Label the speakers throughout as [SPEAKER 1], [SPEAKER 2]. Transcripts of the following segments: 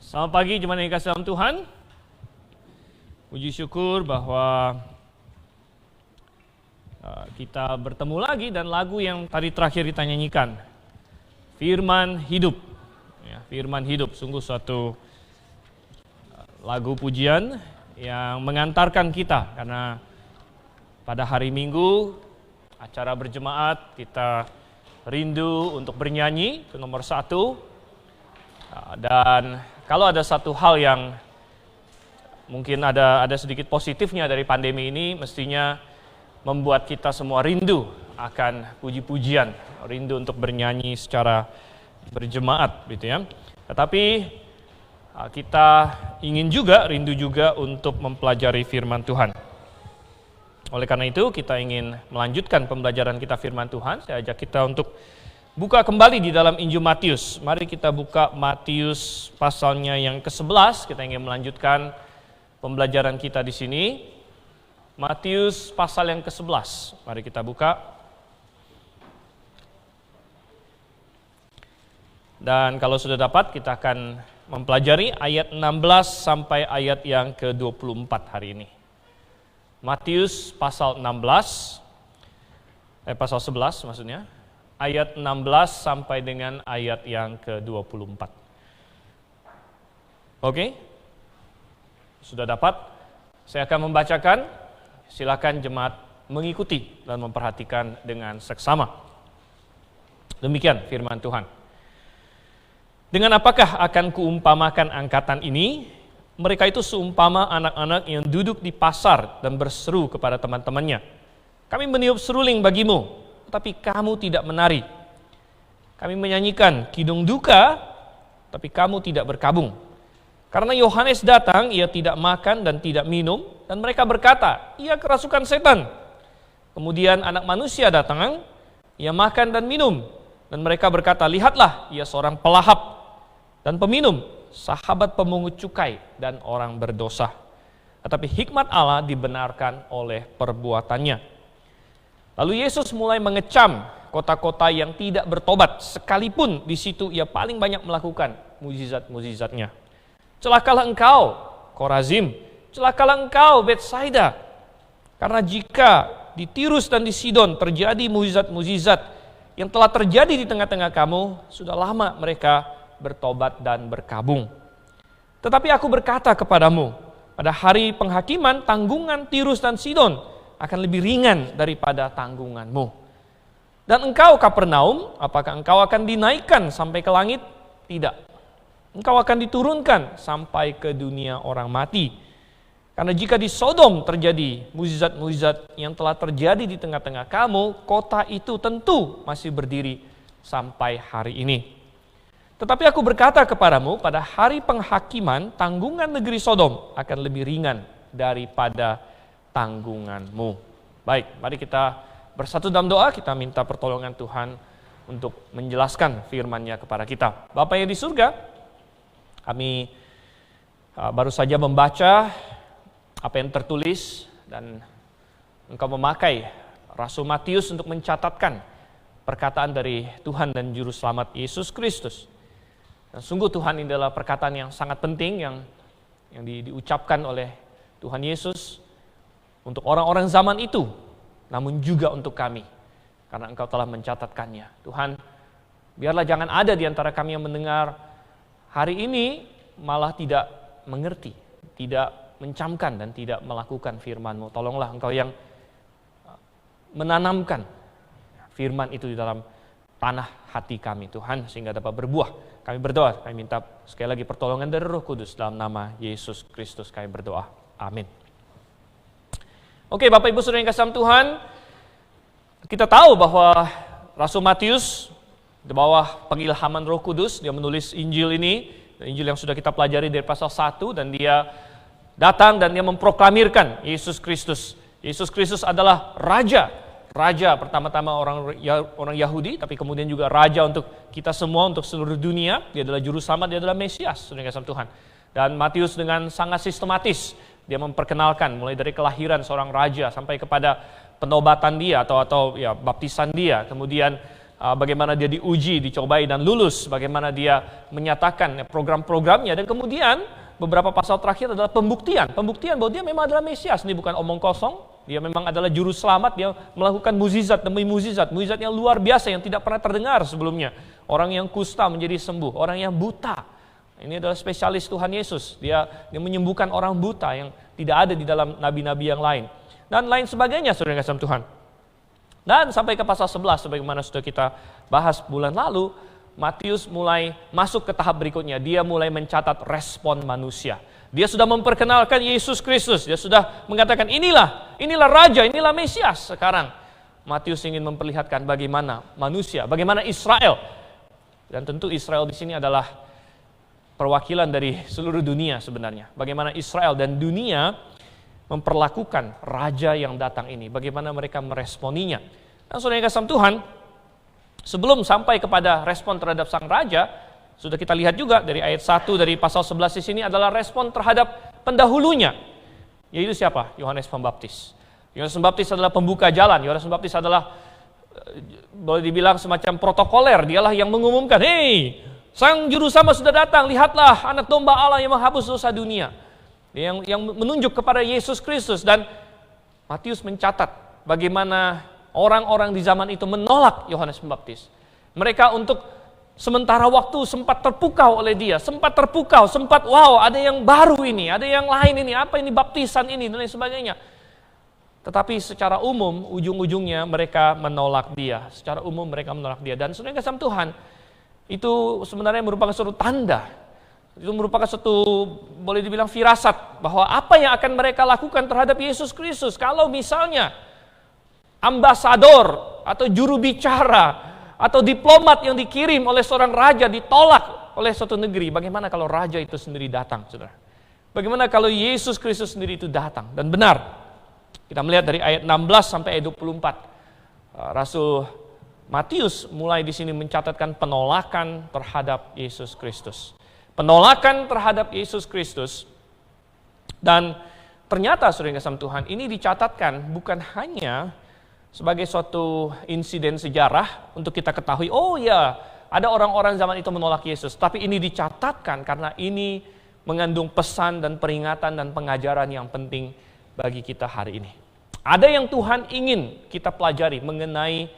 [SPEAKER 1] Selamat pagi jemaat yang dikasihi dalam Tuhan. Puji syukur bahwa kita bertemu lagi dan lagu yang tadi terakhir kita nyanyikan, Firman Hidup. Ya, Firman Hidup, sungguh suatu lagu pujian yang mengantarkan kita, karena pada hari Minggu acara berjemaat kita rindu untuk bernyanyi, itu nomor satu. Dan kalau ada satu hal yang mungkin ada sedikit positifnya dari pandemi ini, mestinya membuat kita semua rindu akan puji-pujian, rindu untuk bernyanyi secara berjemaat, gitu ya. Tetapi kita rindu juga untuk mempelajari firman Tuhan. Oleh karena itu, kita ingin melanjutkan pembelajaran kita firman Tuhan. Saya ajak kita untuk buka kembali di dalam Injil Matius. Mari kita buka Matius pasalnya yang ke-11. Kita ingin melanjutkan pembelajaran kita di sini. Matius pasal yang ke-11. Mari kita buka. Dan kalau sudah dapat, kita akan mempelajari ayat 16 sampai ayat yang ke-24 hari ini. Matius pasal 16, pasal 11 maksudnya. Ayat 16 sampai dengan ayat yang ke-24. Oke? Sudah dapat? Saya akan membacakan. Silakan jemaat mengikuti dan memperhatikan dengan seksama. Demikian firman Tuhan. Dengan apakah akan kuumpamakan angkatan ini? Mereka itu seumpama anak-anak yang duduk di pasar dan berseru kepada teman-temannya. Kami meniup seruling bagimu, tapi kamu tidak menari. Kami menyanyikan kidung duka, tapi kamu tidak berkabung. Karena Yohanes datang, ia tidak makan dan tidak minum, dan mereka berkata, ia kerasukan setan. Kemudian anak manusia datang, ia makan dan minum, dan mereka berkata, lihatlah, ia seorang pelahap dan peminum, sahabat pemungut cukai dan orang berdosa. Tetapi hikmat Allah dibenarkan oleh perbuatannya. Lalu Yesus mulai mengecam kota-kota yang tidak bertobat, sekalipun di situ ia paling banyak melakukan mukjizat-mukjizatnya. Celakalah engkau, Korazim, celakalah engkau, Betsaida. Karena jika di Tirus dan di Sidon terjadi mukjizat-mukjizat yang telah terjadi di tengah-tengah kamu, sudah lama mereka bertobat dan berkabung. Tetapi aku berkata kepadamu, pada hari penghakiman tanggungan Tirus dan Sidon akan lebih ringan daripada tanggunganmu. Dan engkau Kapernaum, apakah engkau akan dinaikkan sampai ke langit? Tidak. Engkau akan diturunkan sampai ke dunia orang mati. Karena jika di Sodom terjadi mukjizat-mukjizat yang telah terjadi di tengah-tengah kamu, kota itu tentu masih berdiri sampai hari ini. Tetapi aku berkata kepadamu, pada hari penghakiman tanggungan negeri Sodom akan lebih ringan daripada tanggunganmu. Baik, mari kita bersatu dalam doa, kita minta pertolongan Tuhan untuk menjelaskan firman-Nya kepada kita. Bapa yang di surga, kami baru saja membaca apa yang tertulis dan Engkau memakai Rasul Matius untuk mencatatkan perkataan dari Tuhan dan Juru Selamat Yesus Kristus. Dan sungguh Tuhan, ini adalah perkataan yang sangat penting yang diucapkan oleh Tuhan Yesus untuk orang-orang zaman itu, namun juga untuk kami, karena Engkau telah mencatatkannya. Tuhan, biarlah jangan ada di antara kami yang mendengar hari ini malah tidak mengerti, tidak mencamkan dan tidak melakukan firman-Mu. Tolonglah Engkau yang menanamkan firman itu di dalam tanah hati kami, Tuhan, sehingga dapat berbuah. Kami berdoa, kami minta sekali lagi pertolongan dari Roh Kudus dalam nama Yesus Kristus kami berdoa. Amin. Oke, Bapak Ibu Saudara yang kasih dalam Tuhan, kita tahu bahwa Rasul Matius di bawah pengilhaman Roh Kudus, dia menulis Injil ini, Injil yang sudah kita pelajari dari pasal 1, dan dia datang dan dia memproklamirkan Yesus Kristus. Yesus Kristus adalah Raja pertama-tama orang Yahudi, tapi kemudian juga Raja untuk kita semua, untuk seluruh dunia. Dia adalah Juru Selamat, dia adalah Mesias, Saudara yang kasih dalam Tuhan. Dan Matius dengan sangat sistematis, dia memperkenalkan mulai dari kelahiran seorang raja sampai kepada penobatan dia atau baptisan dia, kemudian bagaimana dia diuji, dicobai dan lulus, bagaimana dia menyatakan program-programnya, dan kemudian beberapa pasal terakhir adalah pembuktian bahwa dia memang adalah Mesias. Ini bukan omong kosong, dia memang adalah juru selamat, dia melakukan mukjizat demi mukjizat yang luar biasa yang tidak pernah terdengar sebelumnya. Orang yang kusta menjadi sembuh, orang yang buta. Ini adalah spesialis Tuhan Yesus. Dia menyembuhkan orang buta yang tidak ada di dalam nabi-nabi yang lain. Dan lain sebagainya, saudara kasih Tuhan. Dan sampai ke pasal 11, sebagaimana sudah kita bahas bulan lalu, Matius mulai masuk ke tahap berikutnya. Dia mulai mencatat respon manusia. Dia sudah memperkenalkan Yesus Kristus. Dia sudah mengatakan inilah Raja, inilah Mesias. Sekarang Matius ingin memperlihatkan bagaimana manusia, bagaimana Israel. Dan tentu Israel di sini adalah perwakilan dari seluruh dunia sebenarnya. Bagaimana Israel dan dunia memperlakukan raja yang datang ini. Bagaimana mereka meresponinya. Dan saudara yang kasih Tuhan, sebelum sampai kepada respon terhadap sang raja, sudah kita lihat juga dari ayat 1 dari pasal 11 di sini adalah respon terhadap pendahulunya. Yaitu siapa? Yohanes Pembaptis. Yohanes Pembaptis adalah pembuka jalan. Yohanes Pembaptis adalah boleh dibilang semacam protokoler. Dialah yang mengumumkan, "Hei, Sang Juru Selamat sudah datang, lihatlah anak domba Allah yang menghapus dosa dunia." Yang menunjuk kepada Yesus Kristus. Dan Matius mencatat bagaimana orang-orang di zaman itu menolak Yohanes Pembaptis. Mereka untuk sementara waktu sempat terpukau oleh dia, sempat wow, ada yang baru ini, ada yang lain ini, apa ini baptisan ini, dan lain sebagainya. Tetapi secara umum, ujung-ujungnya mereka menolak dia. Secara umum mereka menolak dia. Dan saudara kasih Tuhan, itu sebenarnya merupakan suatu tanda, itu merupakan suatu boleh dibilang firasat bahwa apa yang akan mereka lakukan terhadap Yesus Kristus kalau misalnya ambasador atau juru bicara atau diplomat yang dikirim oleh seorang raja ditolak oleh suatu negeri. Bagaimana kalau raja itu sendiri datang, saudara? Bagaimana kalau Yesus Kristus sendiri itu datang dan benar? Kita melihat dari ayat 16 sampai ayat 24. Rasul Matius mulai di sini mencatatkan penolakan terhadap Yesus Kristus. Penolakan terhadap Yesus Kristus. Dan ternyata saudara yang kasih Tuhan, ini dicatatkan bukan hanya sebagai suatu insiden sejarah untuk kita ketahui, oh ya, ada orang-orang zaman itu menolak Yesus. Tapi ini dicatatkan karena ini mengandung pesan dan peringatan dan pengajaran yang penting bagi kita hari ini. Ada yang Tuhan ingin kita pelajari mengenai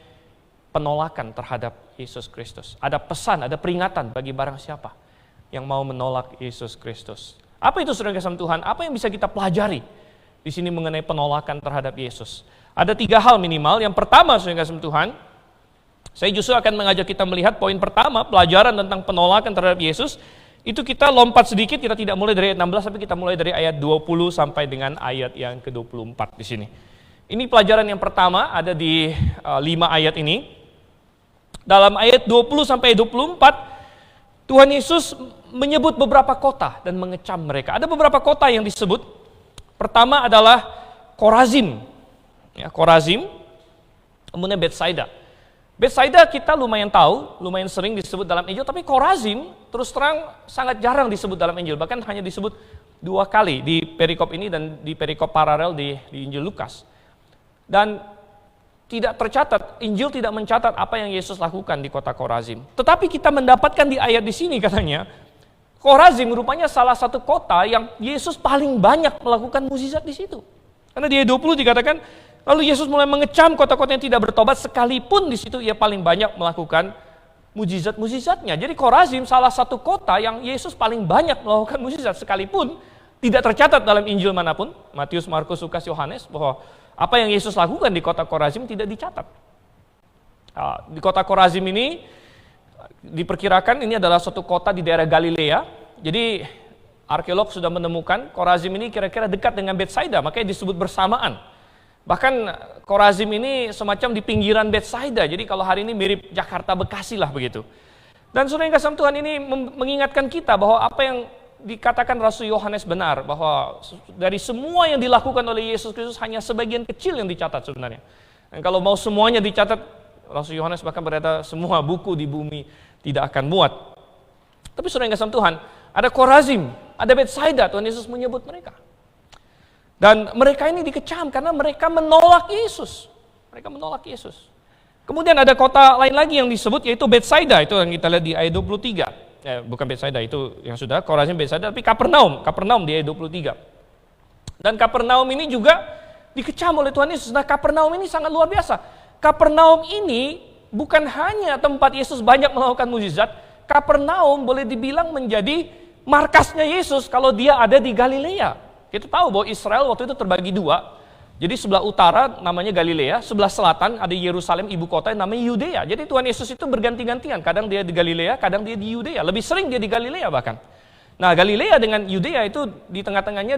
[SPEAKER 1] penolakan terhadap Yesus Kristus. Ada pesan, ada peringatan bagi barang siapa yang mau menolak Yesus Kristus. Apa itu saudara kasih Tuhan? Apa yang bisa kita pelajari di sini mengenai penolakan terhadap Yesus? Ada 3 hal minimal. Yang pertama saudara kasih Tuhan, saya justru akan mengajak kita melihat poin pertama, pelajaran tentang penolakan terhadap Yesus. Itu kita lompat sedikit, kita tidak mulai dari ayat 16, tapi kita mulai dari ayat 20 sampai dengan ayat yang ke-24 di sini. Ini pelajaran yang pertama, ada di 5 ayat ini. Dalam ayat 20 sampai 24, Tuhan Yesus menyebut beberapa kota dan mengecam mereka. Ada beberapa kota yang disebut. Pertama adalah Korazim. Ya, Korazim, kemudian Betsaida. Betsaida kita lumayan tahu, lumayan sering disebut dalam Injil, tapi Korazim terus terang sangat jarang disebut dalam Injil, bahkan hanya disebut 2 kali di perikop ini dan di perikop paralel di Injil Lukas. Dan tidak tercatat, Injil tidak mencatat apa yang Yesus lakukan di kota Korazim. Tetapi kita mendapatkan di ayat di sini katanya, Korazim rupanya salah satu kota yang Yesus paling banyak melakukan mukjizat di situ. Karena di ayat 20 dikatakan, lalu Yesus mulai mengecam kota-kota yang tidak bertobat, sekalipun di situ ia paling banyak melakukan mukjizat-mukjizatnya. Jadi Korazim salah satu kota yang Yesus paling banyak melakukan mukjizat, sekalipun tidak tercatat dalam Injil manapun, Matius, Markus, Lukas, Yohanes, bahwa apa yang Yesus lakukan di kota Korazim tidak dicatat. Di kota Korazim ini diperkirakan ini adalah suatu kota di daerah Galilea. Jadi arkeolog sudah menemukan Korazim ini kira-kira dekat dengan Betsaida, makanya disebut bersamaan. Bahkan Korazim ini semacam di pinggiran Betsaida, jadi kalau hari ini mirip Jakarta Bekasi lah begitu. Dan saudara yang kasih Tuhan, ini mengingatkan kita bahwa apa yang dikatakan Rasul Yohanes benar, bahwa dari semua yang dilakukan oleh Yesus Kristus hanya sebagian kecil yang dicatat sebenarnya. Dan kalau mau semuanya dicatat, Rasul Yohanes bahkan berkata semua buku di bumi tidak akan muat. Tapi saudara yang kasih Tuhan, ada Korazim, ada Betsaida, Tuhan Yesus menyebut mereka. Dan mereka ini dikecam karena mereka menolak Yesus. Mereka menolak Yesus. Kemudian ada kota lain lagi yang disebut, yaitu Betsaida, itu yang kita lihat di ayat 23. Bukan Betsaida, itu yang sudah, Korazim, Betsaida, tapi Kapernaum di ayat 23. Dan Kapernaum ini juga dikecam oleh Tuhan Yesus. Nah, Kapernaum ini sangat luar biasa. Kapernaum ini bukan hanya tempat Yesus banyak melakukan mukjizat, Kapernaum boleh dibilang menjadi markasnya Yesus kalau dia ada di Galilea. Kita tahu bahwa Israel waktu itu terbagi dua. Jadi sebelah utara namanya Galilea, sebelah selatan ada Yerusalem, ibu kota yang namanya Yudea. Jadi Tuhan Yesus itu berganti-gantian, kadang dia di Galilea, kadang dia di Yudea. Lebih sering dia di Galilea bahkan. Nah, Galilea dengan Yudea itu di tengah-tengahnya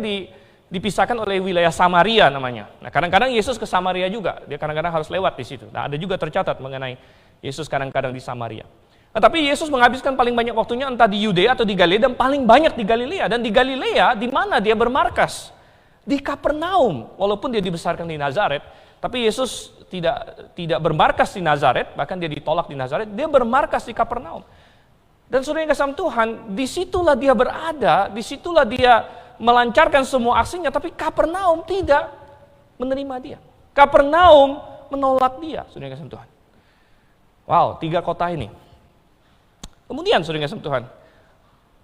[SPEAKER 1] dipisahkan oleh wilayah Samaria namanya. Nah, kadang-kadang Yesus ke Samaria juga, dia kadang-kadang harus lewat di situ. Nah, ada juga tercatat mengenai Yesus kadang-kadang di Samaria. Nah, tapi Yesus menghabiskan paling banyak waktunya entah di Yudea atau di Galilea, dan paling banyak di Galilea. Dan di Galilea, di mana dia bermarkas? Di Kapernaum. Walaupun dia dibesarkan di Nazaret, tapi Yesus tidak bermarkas di Nazaret, bahkan dia ditolak di Nazaret, dia bermarkas di Kapernaum. Dan saudara yang kasih Tuhan, disitulah dia berada, disitulah dia melancarkan semua aksinya, tapi Kapernaum tidak menerima dia. Kapernaum menolak dia, saudara yang kasih Tuhan. Wow, 3 kota ini. Kemudian saudara yang kasih Tuhan,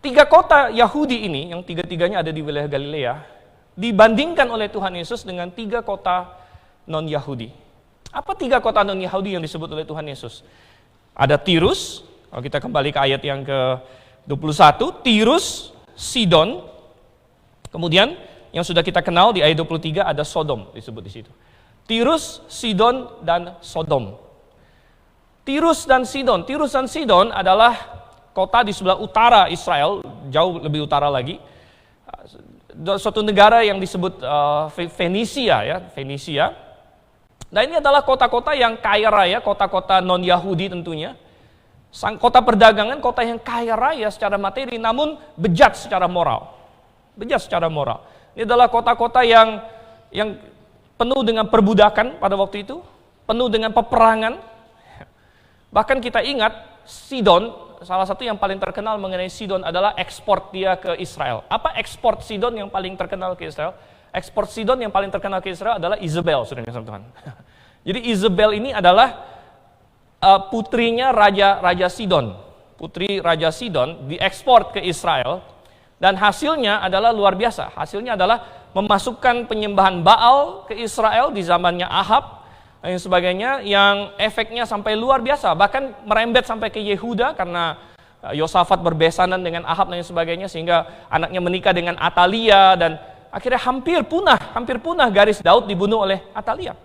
[SPEAKER 1] 3 kota Yahudi ini, yang 3-tiganya ada di wilayah Galilea, dibandingkan oleh Tuhan Yesus dengan 3 kota non-Yahudi. Apa 3 kota non-Yahudi yang disebut oleh Tuhan Yesus? Ada Tirus, kalau kita kembali ke ayat yang ke-21, Tirus, Sidon, kemudian yang sudah kita kenal di ayat 23 ada Sodom disebut di situ. Tirus, Sidon, dan Sodom. Tirus dan Sidon adalah kota di sebelah utara Israel, jauh lebih utara lagi. Suatu negara yang disebut Fenisia ya, Fenisia. Nah, ini adalah kota-kota yang kaya raya, kota-kota non-Yahudi tentunya. Kota perdagangan, kota yang kaya raya secara materi, namun bejat secara moral. Bejat secara moral. Ini adalah kota-kota yang penuh dengan perbudakan pada waktu itu, penuh dengan peperangan. Bahkan kita ingat Sidon, salah satu yang paling terkenal mengenai Sidon adalah ekspor dia ke Israel. Apa ekspor Sidon yang paling terkenal ke Israel? Ekspor Sidon yang paling terkenal ke Israel adalah Isabel, saudara Tuhan. Jadi Isabel ini adalah putrinya Raja Sidon. Putri Raja Sidon diekspor ke Israel, dan hasilnya adalah luar biasa. Hasilnya adalah memasukkan penyembahan Baal ke Israel di zamannya Ahab, dan sebagainya, yang efeknya sampai luar biasa, bahkan merembet sampai ke Yehuda karena Yosafat berbesanan dengan Ahab dan sebagainya, sehingga anaknya menikah dengan Atalia, dan akhirnya hampir punah garis Daud dibunuh oleh Atalia.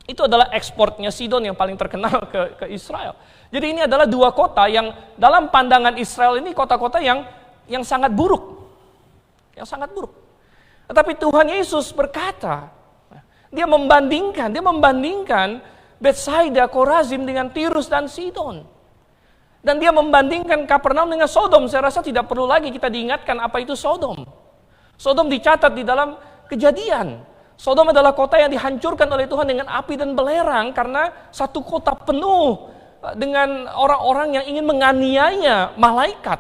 [SPEAKER 1] Itu adalah ekspornya Sidon yang paling terkenal ke Israel. Jadi ini adalah 2 kota yang dalam pandangan Israel ini kota-kota yang sangat buruk. Yang sangat buruk. Tetapi Tuhan Yesus berkata, Dia membandingkan Betsaida, Korazim dengan Tirus dan Sidon. Dan dia membandingkan Kapernaum dengan Sodom. Saya rasa tidak perlu lagi kita diingatkan apa itu Sodom. Sodom dicatat di dalam Kejadian. Sodom adalah kota yang dihancurkan oleh Tuhan dengan api dan belerang karena satu kota penuh dengan orang-orang yang ingin menganiaya malaikat.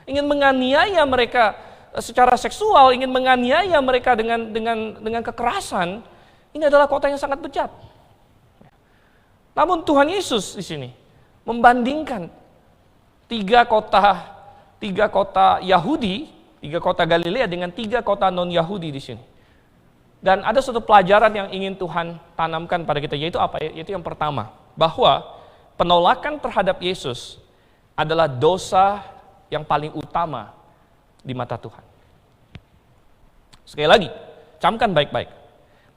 [SPEAKER 1] Ingin menganiaya mereka secara seksual, ingin menganiaya mereka dengan kekerasan. Ini adalah kota yang sangat bejat. Namun Tuhan Yesus di sini membandingkan 3 kota Yahudi, 3 kota Galilea dengan 3 kota non-Yahudi di sini. Dan ada satu pelajaran yang ingin Tuhan tanamkan pada kita, yaitu apa? Yaitu yang pertama, bahwa penolakan terhadap Yesus adalah dosa yang paling utama di mata Tuhan. Sekali lagi, camkan baik-baik.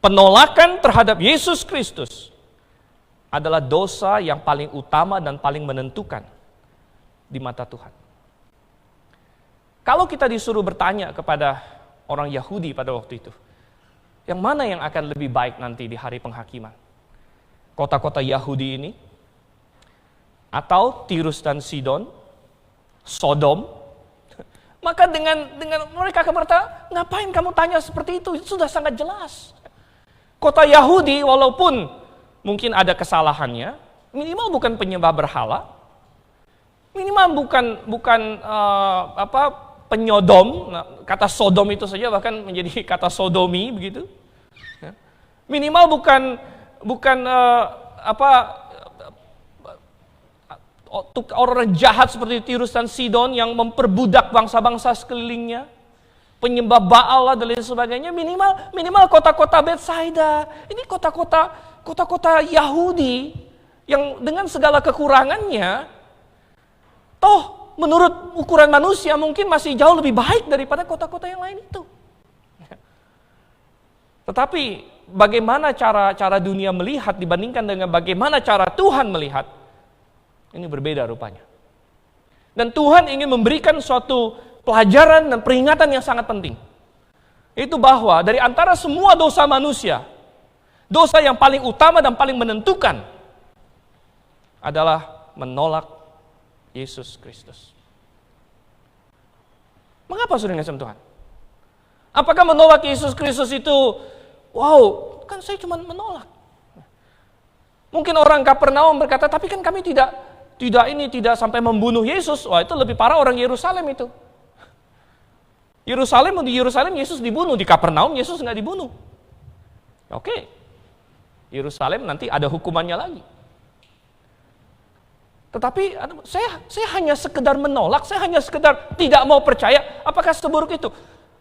[SPEAKER 1] Penolakan terhadap Yesus Kristus adalah dosa yang paling utama dan paling menentukan di mata Tuhan. Kalau kita disuruh bertanya kepada orang Yahudi pada waktu itu, yang mana yang akan lebih baik nanti di hari penghakiman? Kota-kota Yahudi ini, atau Tirus dan Sidon, Sodom? Maka dengan mereka akan berkata, ngapain kamu tanya seperti itu? Itu sudah sangat jelas. Kota Yahudi walaupun mungkin ada kesalahannya, minimal bukan penyembah berhala, minimal bukan penyodom. Nah, kata Sodom itu saja bahkan menjadi kata sodomi begitu. Minimal bukan orang-orang jahat seperti Tirus dan Sidon yang memperbudak bangsa-bangsa sekelilingnya, penyembah Baal dan lain sebagainya. Minimal kota-kota Betsaida, ini kota-kota Yahudi yang dengan segala kekurangannya, toh menurut ukuran manusia mungkin masih jauh lebih baik daripada kota-kota yang lain itu. Tetapi bagaimana cara dunia melihat dibandingkan dengan bagaimana cara Tuhan melihat, ini berbeda rupanya. Dan Tuhan ingin memberikan suatu pelajaran dan peringatan yang sangat penting. Itu bahwa dari antara semua dosa manusia, dosa yang paling utama dan paling menentukan adalah menolak Yesus Kristus. Mengapa saudara kasih Tuhan? Apakah menolak Yesus Kristus itu, wow, kan saya cuma menolak. Mungkin orang Kapernaum berkata, tapi kan kami tidak sampai membunuh Yesus. Wah, itu lebih parah orang Yerusalem itu. Di Yerusalem Yesus dibunuh, di Kapernaum Yesus nggak dibunuh. Oke, Yerusalem nanti ada hukumannya lagi. Tetapi saya hanya sekedar menolak, saya hanya sekedar tidak mau percaya. Apakah seburuk itu?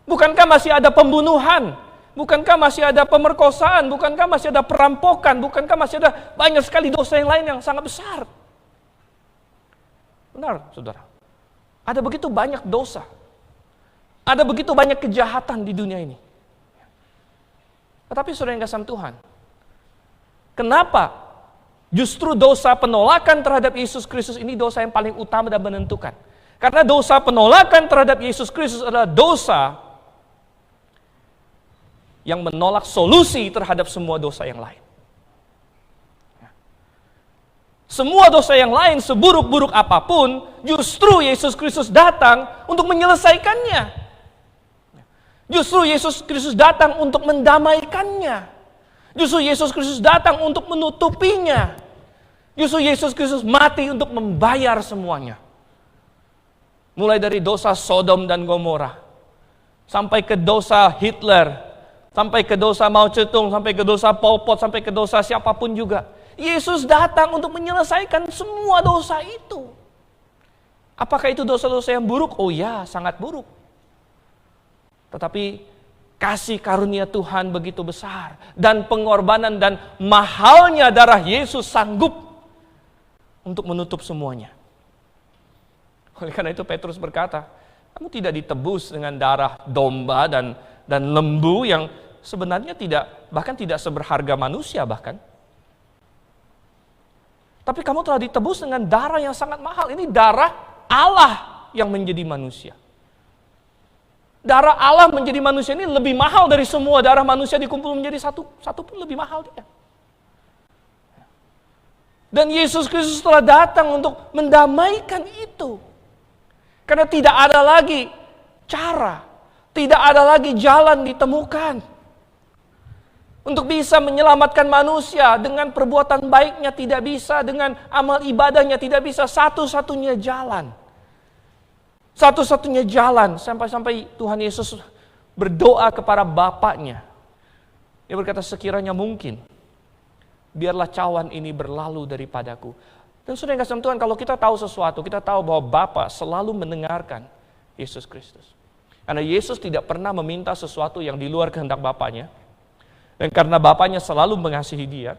[SPEAKER 1] Bukankah masih ada pembunuhan? Bukankah masih ada pemerkosaan? Bukankah masih ada perampokan? Bukankah masih ada banyak sekali dosa yang lain yang sangat besar? Benar, saudara. Ada begitu banyak dosa. Ada begitu banyak kejahatan di dunia ini. Tetapi saudara yang kasih Tuhan, kenapa justru dosa penolakan terhadap Yesus Kristus ini dosa yang paling utama dan menentukan? Karena dosa penolakan terhadap Yesus Kristus adalah dosa yang menolak solusi terhadap semua dosa yang lain. Semua dosa yang lain, seburuk-buruk apapun, justru Yesus Kristus datang untuk menyelesaikannya. Justru Yesus Kristus datang untuk mendamaikannya. Justru Yesus Kristus datang untuk menutupinya. Justru Yesus Kristus mati untuk membayar semuanya. Mulai dari dosa Sodom dan Gomora, sampai ke dosa Hitler, sampai ke dosa Mao Zedong, sampai ke dosa Pol Pot, sampai ke dosa siapapun juga. Yesus datang untuk menyelesaikan semua dosa itu. Apakah itu dosa-dosa yang buruk? Oh ya, sangat buruk. Tetapi kasih karunia Tuhan begitu besar, dan pengorbanan dan mahalnya darah Yesus sanggup untuk menutup semuanya. Oleh karena itu Petrus berkata, kamu tidak ditebus dengan darah domba dan lembu yang sebenarnya bahkan tidak seberharga manusia bahkan. Tapi kamu telah ditebus dengan darah yang sangat mahal. Ini darah Allah yang menjadi manusia. Darah Allah menjadi manusia ini lebih mahal dari semua darah manusia dikumpul menjadi satu pun lebih mahal dia. Dan Yesus Kristus telah datang untuk mendamaikan itu. Karena tidak ada lagi cara, tidak ada lagi jalan ditemukan untuk bisa menyelamatkan manusia. Dengan perbuatan baiknya tidak bisa, dengan amal ibadahnya tidak bisa. Satu-satunya jalan sampai Tuhan Yesus berdoa kepada Bapaknya. Dia berkata, sekiranya mungkin, biarlah cawan ini berlalu daripadaku. Dan saudara yang kasih Tuhan, kalau kita tahu sesuatu, kita tahu bahwa Bapa selalu mendengarkan Yesus Kristus. Karena Yesus tidak pernah meminta sesuatu yang di luar kehendak Bapanya. Dan karena Bapanya selalu mengasihi dia,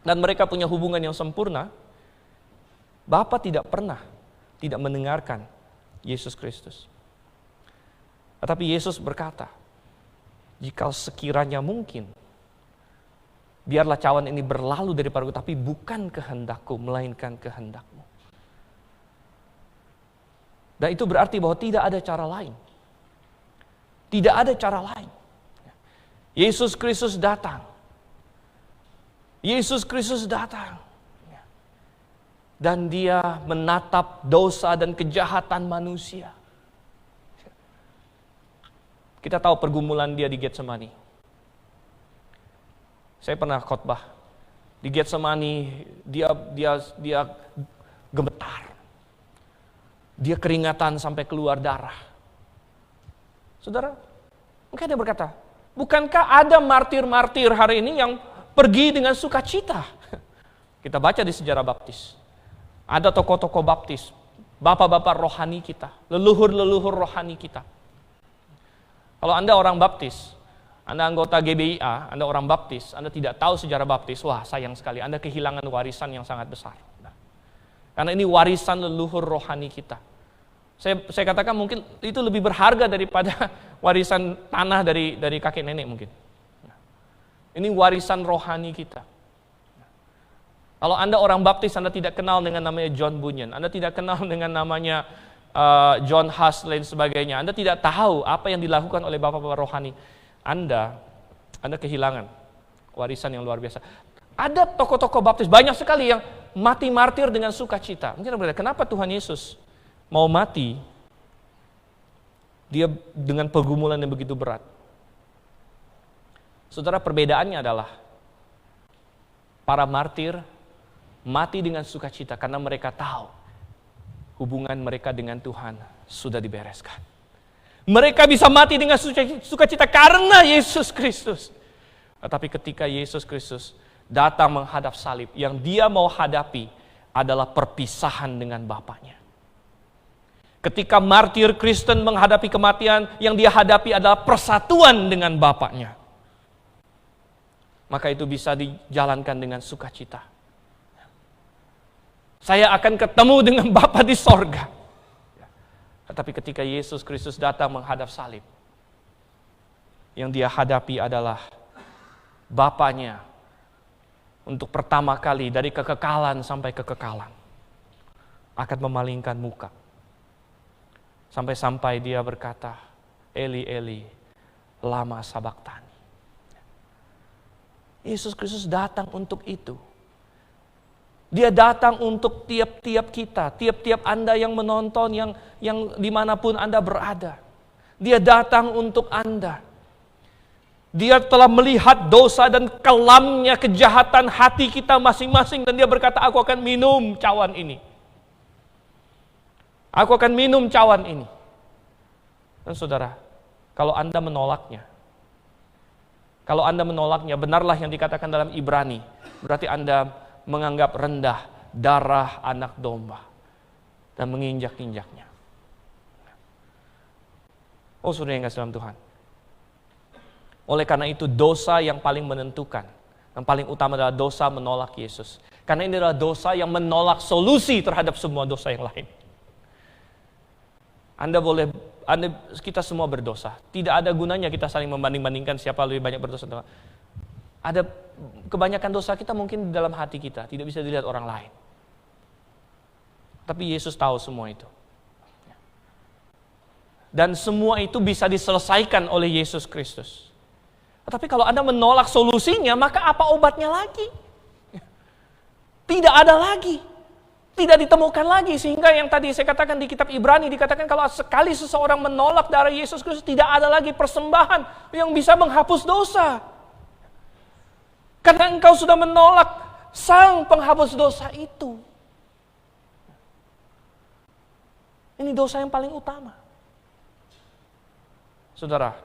[SPEAKER 1] dan mereka punya hubungan yang sempurna, Bapa tidak pernah tidak mendengarkan Yesus Kristus. Tetapi Yesus berkata, jika sekiranya mungkin, biarlah cawan ini berlalu daripadaku, tapi bukan kehendakku, melainkan kehendakmu. Dan itu berarti bahwa tidak ada cara lain. Tidak ada cara lain. Yesus Kristus datang. Yesus Kristus datang. Dan dia menatap dosa dan kejahatan manusia. Kita tahu pergumulan dia di Getsemani. Saya pernah khotbah di Getsemani, dia gemetar. Dia keringatan sampai keluar darah. Saudara, mungkin dia berkata, bukankah ada martir-martir hari ini yang pergi dengan sukacita? Kita baca di sejarah baptis. Ada tokoh-tokoh baptis, bapak-bapak rohani kita, leluhur-leluhur rohani kita. Kalau Anda orang baptis, Anda anggota GBIA, Anda orang baptis, Anda tidak tahu sejarah baptis, wah sayang sekali, Anda kehilangan warisan yang sangat besar. Karena ini warisan leluhur rohani kita. Saya katakan mungkin itu lebih berharga daripada warisan tanah dari kakek nenek mungkin. Ini warisan rohani kita. Kalau Anda orang baptis, Anda tidak kenal dengan namanya John Bunyan, Anda tidak kenal dengan namanya John Huss dan sebagainya, Anda tidak tahu apa yang dilakukan oleh bapak-bapak rohani, Anda kehilangan warisan yang luar biasa. Ada tokoh-tokoh baptis banyak sekali yang mati martir dengan sukacita. Mungkin berarti kenapa Tuhan Yesus mau mati? Dia dengan pergumulan yang begitu berat. Saudara, perbedaannya adalah para martir mati dengan sukacita karena mereka tahu hubungan mereka dengan Tuhan sudah dibereskan. Mereka bisa mati dengan sukacita karena Yesus Kristus. Tetapi ketika Yesus Kristus datang menghadap salib, yang dia mau hadapi adalah perpisahan dengan Bapaknya. Ketika martir Kristen menghadapi kematian, yang dia hadapi adalah persatuan dengan Bapaknya. Maka itu bisa dijalankan dengan sukacita. Saya akan ketemu dengan Bapa di sorga. Tetapi ketika Yesus Kristus datang menghadap salib, yang dia hadapi adalah Bapaknya untuk pertama kali dari kekekalan sampai kekekalan. Akan memalingkan muka. Sampai-sampai dia berkata, Eli, Eli, lama sabaktani. Yesus Kristus datang untuk itu. Dia datang untuk tiap-tiap kita, tiap-tiap Anda yang menonton, yang dimanapun Anda berada. Dia datang untuk Anda. Dia telah melihat dosa dan kelamnya kejahatan hati kita masing-masing. Dan dia berkata, aku akan minum cawan ini. Aku akan minum cawan ini. Dan saudara, kalau Anda menolaknya, benarlah yang dikatakan dalam Ibrani. Berarti Anda menganggap rendah darah anak domba dan menginjak-injaknya. Oh saudara yang kasih dalam Tuhan. Oleh karena itu dosa yang paling menentukan, yang paling utama adalah dosa menolak Yesus. Karena ini adalah dosa yang menolak solusi terhadap semua dosa yang lain. Kita semua berdosa. Tidak ada gunanya kita saling membanding-bandingkan siapa lebih banyak berdosa. Ada kebanyakan dosa kita mungkin di dalam hati kita, tidak bisa dilihat orang lain. Tapi Yesus tahu semua itu. Dan semua itu bisa diselesaikan oleh Yesus Kristus. Tapi kalau Anda menolak solusinya, maka apa obatnya lagi? Tidak ada lagi. Tidak ditemukan lagi. Sehingga yang tadi saya katakan di kitab Ibrani, dikatakan kalau sekali seseorang menolak darah Yesus Kristus, tidak ada lagi persembahan yang bisa menghapus dosa. Karena engkau sudah menolak sang penghapus dosa itu. Ini dosa yang paling utama. Saudara,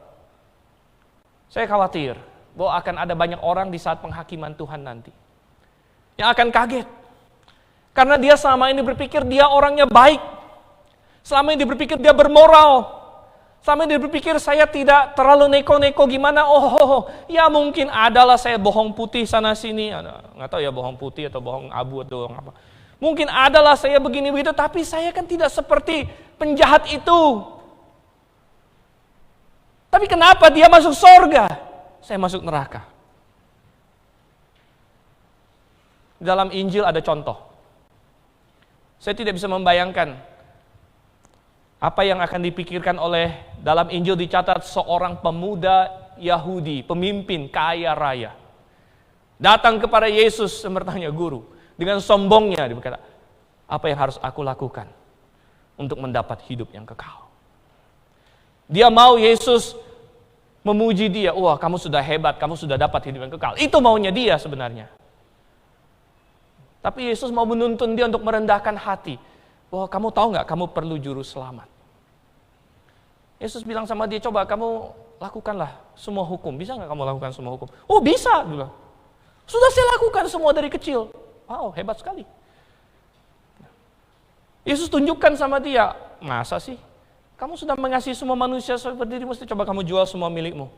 [SPEAKER 1] saya khawatir bahwa akan ada banyak orang di saat penghakiman Tuhan nanti yang akan kaget. Karena dia selama ini berpikir dia orangnya baik. Selama ini dia berpikir dia bermoral. Selama ini dia berpikir saya tidak terlalu neko-neko gimana. Ya mungkin adalah saya bohong putih sana sini. Nggak tahu ya bohong putih atau bohong abu atau bohong apa. Mungkin adalah saya begini begitu, tapi saya kan tidak seperti penjahat itu. Tapi kenapa dia masuk surga? Saya masuk neraka. Dalam Injil ada contoh. Saya tidak bisa membayangkan apa yang akan dipikirkan oleh dalam Injil dicatat seorang pemuda Yahudi, pemimpin kaya raya. Datang kepada Yesus dan bertanya, Guru, dengan sombongnya dia berkata, apa yang harus aku lakukan untuk mendapat hidup yang kekal? Dia mau Yesus memuji dia, wah kamu sudah hebat, kamu sudah dapat hidup yang kekal. Itu maunya dia sebenarnya. Tapi Yesus mau menuntun dia untuk merendahkan hati. Wah kamu tahu nggak, kamu perlu juru selamat. Yesus bilang sama dia, coba kamu lakukanlah semua hukum. Bisa nggak kamu lakukan semua hukum? Oh bisa, dia bilang. Sudah saya lakukan semua dari kecil. Wow, hebat sekali. Yesus tunjukkan sama dia, masa sih? Kamu sudah mengasihi semua manusia seperti dirimu, coba kamu jual semua milikmu.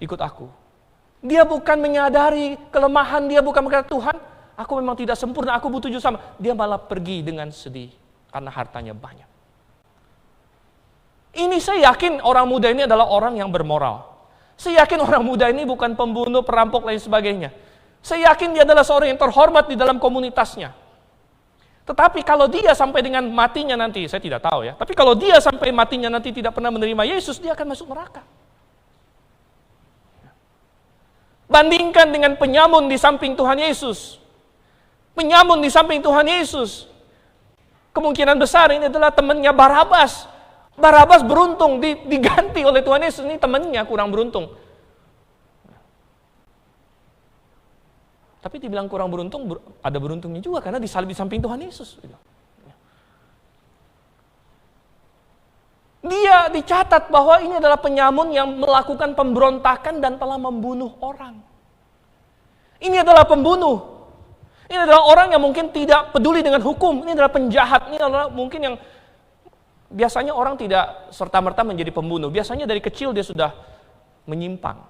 [SPEAKER 1] Ikut aku. Dia bukan menyadari kelemahan dia, bukan berkata, Tuhan, aku memang tidak sempurna, aku butuh juru selamat. Dia malah pergi dengan sedih karena hartanya banyak. Ini saya yakin orang muda ini adalah orang yang bermoral. Saya yakin orang muda ini bukan pembunuh, perampok, lain sebagainya. Saya yakin dia adalah seorang yang terhormat di dalam komunitasnya. Tetapi kalau dia sampai dengan matinya nanti, saya tidak tahu ya, tapi kalau dia sampai matinya nanti tidak pernah menerima Yesus, dia akan masuk neraka. Bandingkan dengan penyamun di samping Tuhan Yesus. Penyamun di samping Tuhan Yesus. Kemungkinan besar ini adalah temannya Barabas. Barabas beruntung diganti oleh Tuhan Yesus, ini temannya kurang beruntung. Tapi dibilang kurang beruntung, ada beruntungnya juga karena disalib di samping Tuhan Yesus. Dia dicatat bahwa ini adalah penyamun yang melakukan pemberontakan dan telah membunuh orang. Ini adalah pembunuh. Ini adalah orang yang mungkin tidak peduli dengan hukum. Ini adalah penjahat. Ini adalah mungkin yang biasanya orang tidak serta-merta menjadi pembunuh. Biasanya dari kecil dia sudah menyimpang.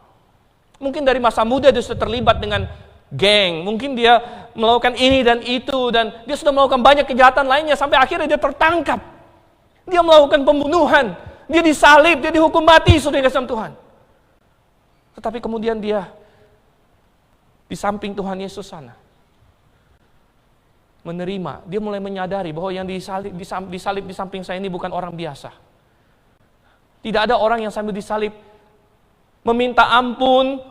[SPEAKER 1] Mungkin dari masa muda dia sudah terlibat dengan geng. Mungkin dia melakukan ini dan itu. Dan dia sudah melakukan banyak kejahatan lainnya. Sampai akhirnya dia tertangkap. Dia melakukan pembunuhan. Dia disalib, dia dihukum mati, saudara kasih Tuhan. Tetapi kemudian dia di samping Tuhan Yesus sana menerima, dia mulai menyadari bahwa yang disalib di samping saya ini bukan orang biasa. Tidak ada orang yang sambil disalib meminta ampun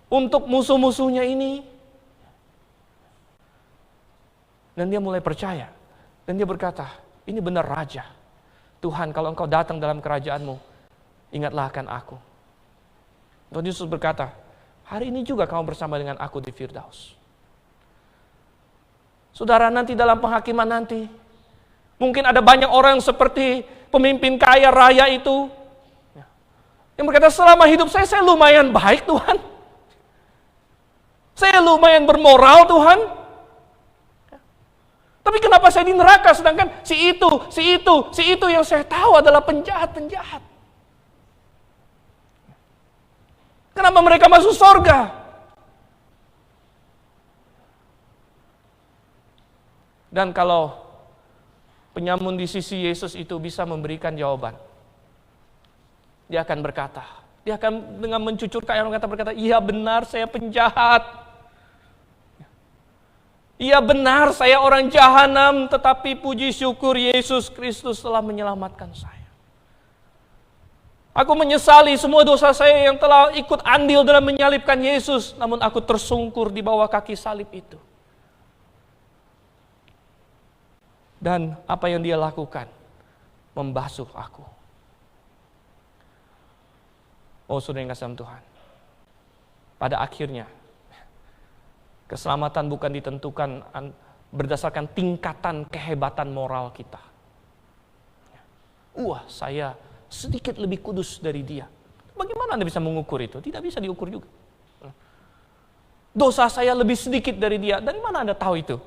[SPEAKER 1] untuk musuh-musuhnya ini. Dan dia mulai percaya. Dan dia berkata, ini benar Raja. Tuhan, kalau Engkau datang dalam kerajaanmu, ingatlah akan aku. Tuhan Yesus berkata, hari ini juga kamu bersama dengan aku di Firdaus. Saudara, nanti dalam penghakiman nanti, mungkin ada banyak orang seperti pemimpin kaya raya itu, yang berkata, selama hidup saya lumayan baik Tuhan. Saya lumayan bermoral Tuhan. Tapi kenapa saya di neraka, sedangkan si itu yang saya tahu adalah penjahat-penjahat. Kenapa mereka masuk surga? Dan kalau penyamun di sisi Yesus itu bisa memberikan jawaban, dia akan berkata, dia akan dengan mencucurkan air mata berkata, iya benar saya penjahat. Iya benar saya orang jahanam, tetapi puji syukur Yesus Kristus telah menyelamatkan saya. Aku menyesali semua dosa saya yang telah ikut andil dalam menyalibkan Yesus, namun aku tersungkur di bawah kaki salib itu. Dan apa yang dia lakukan? Membasuh aku. Oh saudara yang kasih Tuhan. Pada akhirnya, keselamatan bukan ditentukan berdasarkan tingkatan kehebatan moral kita. Saya sedikit lebih kudus dari dia. Bagaimana Anda bisa mengukur itu? Tidak bisa diukur juga. Dosa saya lebih sedikit dari dia. Dari mana Anda tahu itu?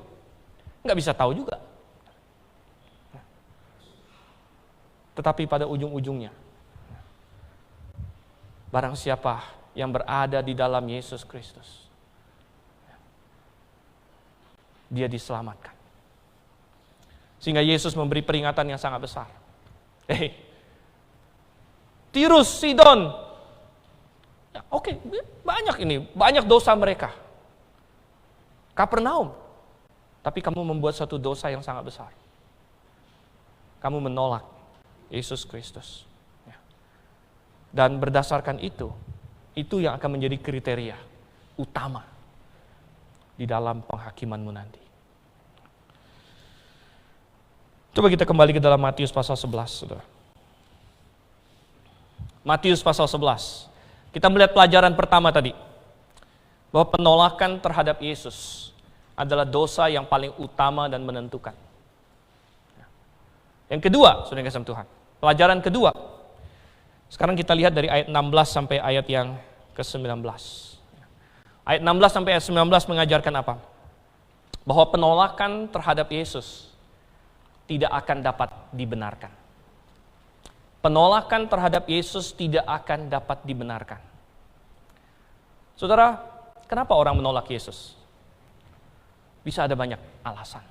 [SPEAKER 1] Nggak bisa tahu juga. Tetapi pada ujung-ujungnya, barang siapa yang berada di dalam Yesus Kristus, dia diselamatkan. Sehingga Yesus memberi peringatan yang sangat besar. Tirus, Sidon, banyak dosa mereka. Kapernaum, tapi kamu membuat satu dosa yang sangat besar. Kamu menolak Yesus Kristus. Dan berdasarkan itu yang akan menjadi kriteria utama di dalam penghakimanmu nanti. Coba kita kembali ke dalam Matius pasal 11, saudara. Matius pasal 11. Kita melihat pelajaran pertama tadi, bahwa penolakan terhadap Yesus adalah dosa yang paling utama dan menentukan. Yang kedua, saudara yang kasih Tuhan, pelajaran kedua, sekarang kita lihat dari ayat 16 sampai ayat yang ke-19. Ayat 16 sampai ayat 19 mengajarkan apa? Bahwa penolakan terhadap Yesus tidak akan dapat dibenarkan. Penolakan terhadap Yesus tidak akan dapat dibenarkan. Saudara, kenapa orang menolak Yesus? Bisa ada banyak alasan.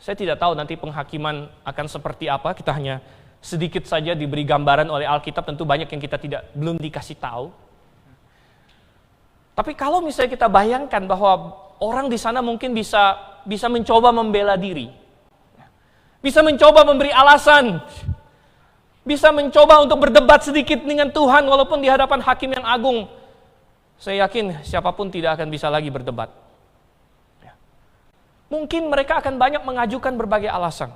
[SPEAKER 1] Saya tidak tahu nanti penghakiman akan seperti apa, kita hanya sedikit saja diberi gambaran oleh Alkitab, tentu banyak yang kita belum dikasih tahu. Tapi kalau misalnya kita bayangkan bahwa orang di sana mungkin bisa mencoba membela diri, bisa mencoba memberi alasan, bisa mencoba untuk berdebat sedikit dengan Tuhan walaupun di hadapan hakim yang agung. Saya yakin siapapun tidak akan bisa lagi berdebat. Mungkin mereka akan banyak mengajukan berbagai alasan.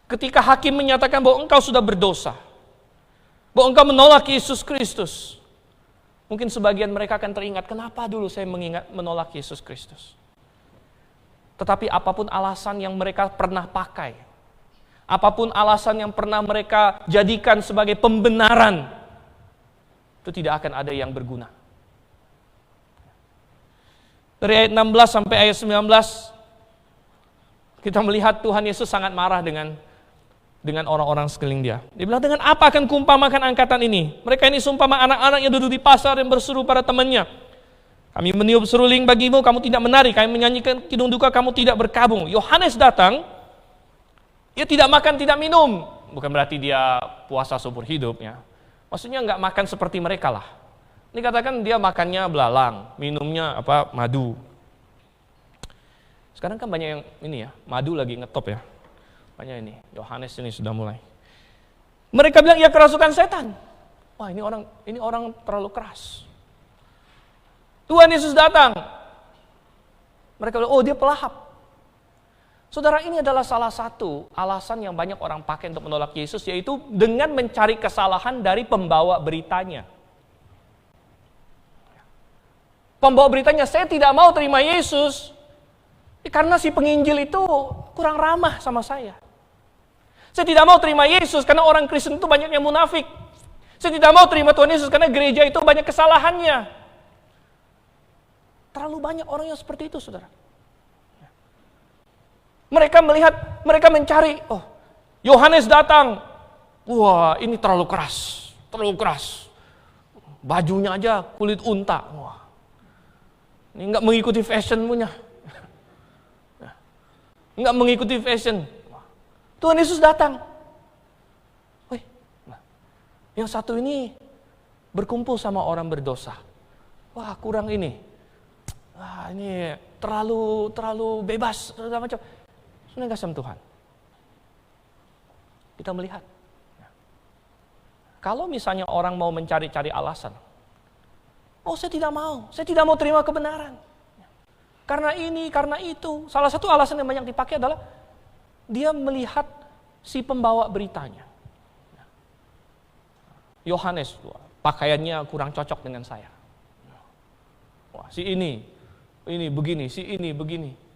[SPEAKER 1] Ketika hakim menyatakan bahwa engkau sudah berdosa, bahwa engkau menolak Yesus Kristus, mungkin sebagian mereka akan teringat, kenapa dulu saya menolak Yesus Kristus? Tetapi apapun alasan yang mereka pernah pakai, apapun alasan yang pernah mereka jadikan sebagai pembenaran, itu tidak akan ada yang berguna. Dari ayat 16 sampai ayat 19, kita melihat Tuhan Yesus sangat marah dengan orang-orang sekeliling dia. Dia bilang, dengan apa akan kuumpamakan angkatan ini? Mereka ini seumpama anak-anak yang duduk di pasar yang berseru pada temannya. Kami meniup seruling bagimu, kamu tidak menari. Kami menyanyikan kidung duka, kamu tidak berkabung. Yohanes datang, dia tidak makan, tidak minum. Bukan berarti dia puasa seumur hidup, ya. Maksudnya nggak makan seperti mereka lah. Ini katakan dia makannya belalang, minumnya madu. Sekarang kan banyak yang ini ya, madu lagi ngetop ya. Banyak ini, Yohanes ini sudah mulai. Mereka bilang ia kerasukan setan. Wah, ini orang terlalu keras. Tuhan Yesus datang. Mereka bilang, oh dia pelahap. Saudara, ini adalah salah satu alasan yang banyak orang pakai untuk menolak Yesus, yaitu dengan mencari kesalahan dari pembawa beritanya. Pembawa beritanya, saya tidak mau terima Yesus karena si penginjil itu kurang ramah sama saya. Saya tidak mau terima Yesus karena orang Kristen itu banyak yang munafik. Saya tidak mau terima Tuhan Yesus karena gereja itu banyak kesalahannya. Terlalu banyak orang yang seperti itu, saudara. Mereka melihat, mereka mencari, oh, Yohanes datang. Wah, ini terlalu keras. Bajunya aja kulit unta. Wah, ini enggak mengikuti fashion punya. Enggak mengikuti fashion. Tuhan Yesus datang. Wih, yang satu ini berkumpul sama orang berdosa. Wah, kurang ini. Wah, ini terlalu bebas, segala macam. Sebenarnya kasih Tuhan. Kita melihat. Kalau misalnya orang mau mencari-cari alasan, oh saya tidak mau terima kebenaran. Karena ini, karena itu. Salah satu alasan yang banyak dipakai adalah dia melihat si pembawa beritanya. Yohanes, pakaiannya kurang cocok dengan saya. Wah, si ini begini, si ini begini.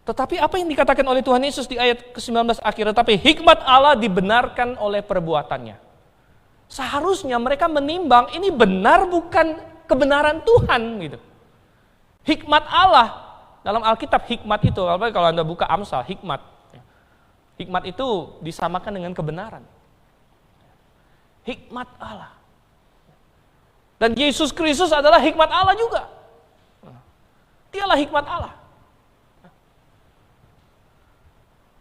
[SPEAKER 1] Tetapi apa yang dikatakan oleh Tuhan Yesus di ayat ke-19 akhir, tetapi hikmat Allah dibenarkan oleh perbuatannya. Seharusnya mereka menimbang ini benar bukan kebenaran Tuhan gitu. Hikmat Allah dalam Alkitab, hikmat itu kalau Anda buka Amsal, hikmat itu disamakan dengan kebenaran. Hikmat Allah. Dan Yesus Kristus adalah hikmat Allah juga. Dialah hikmat Allah.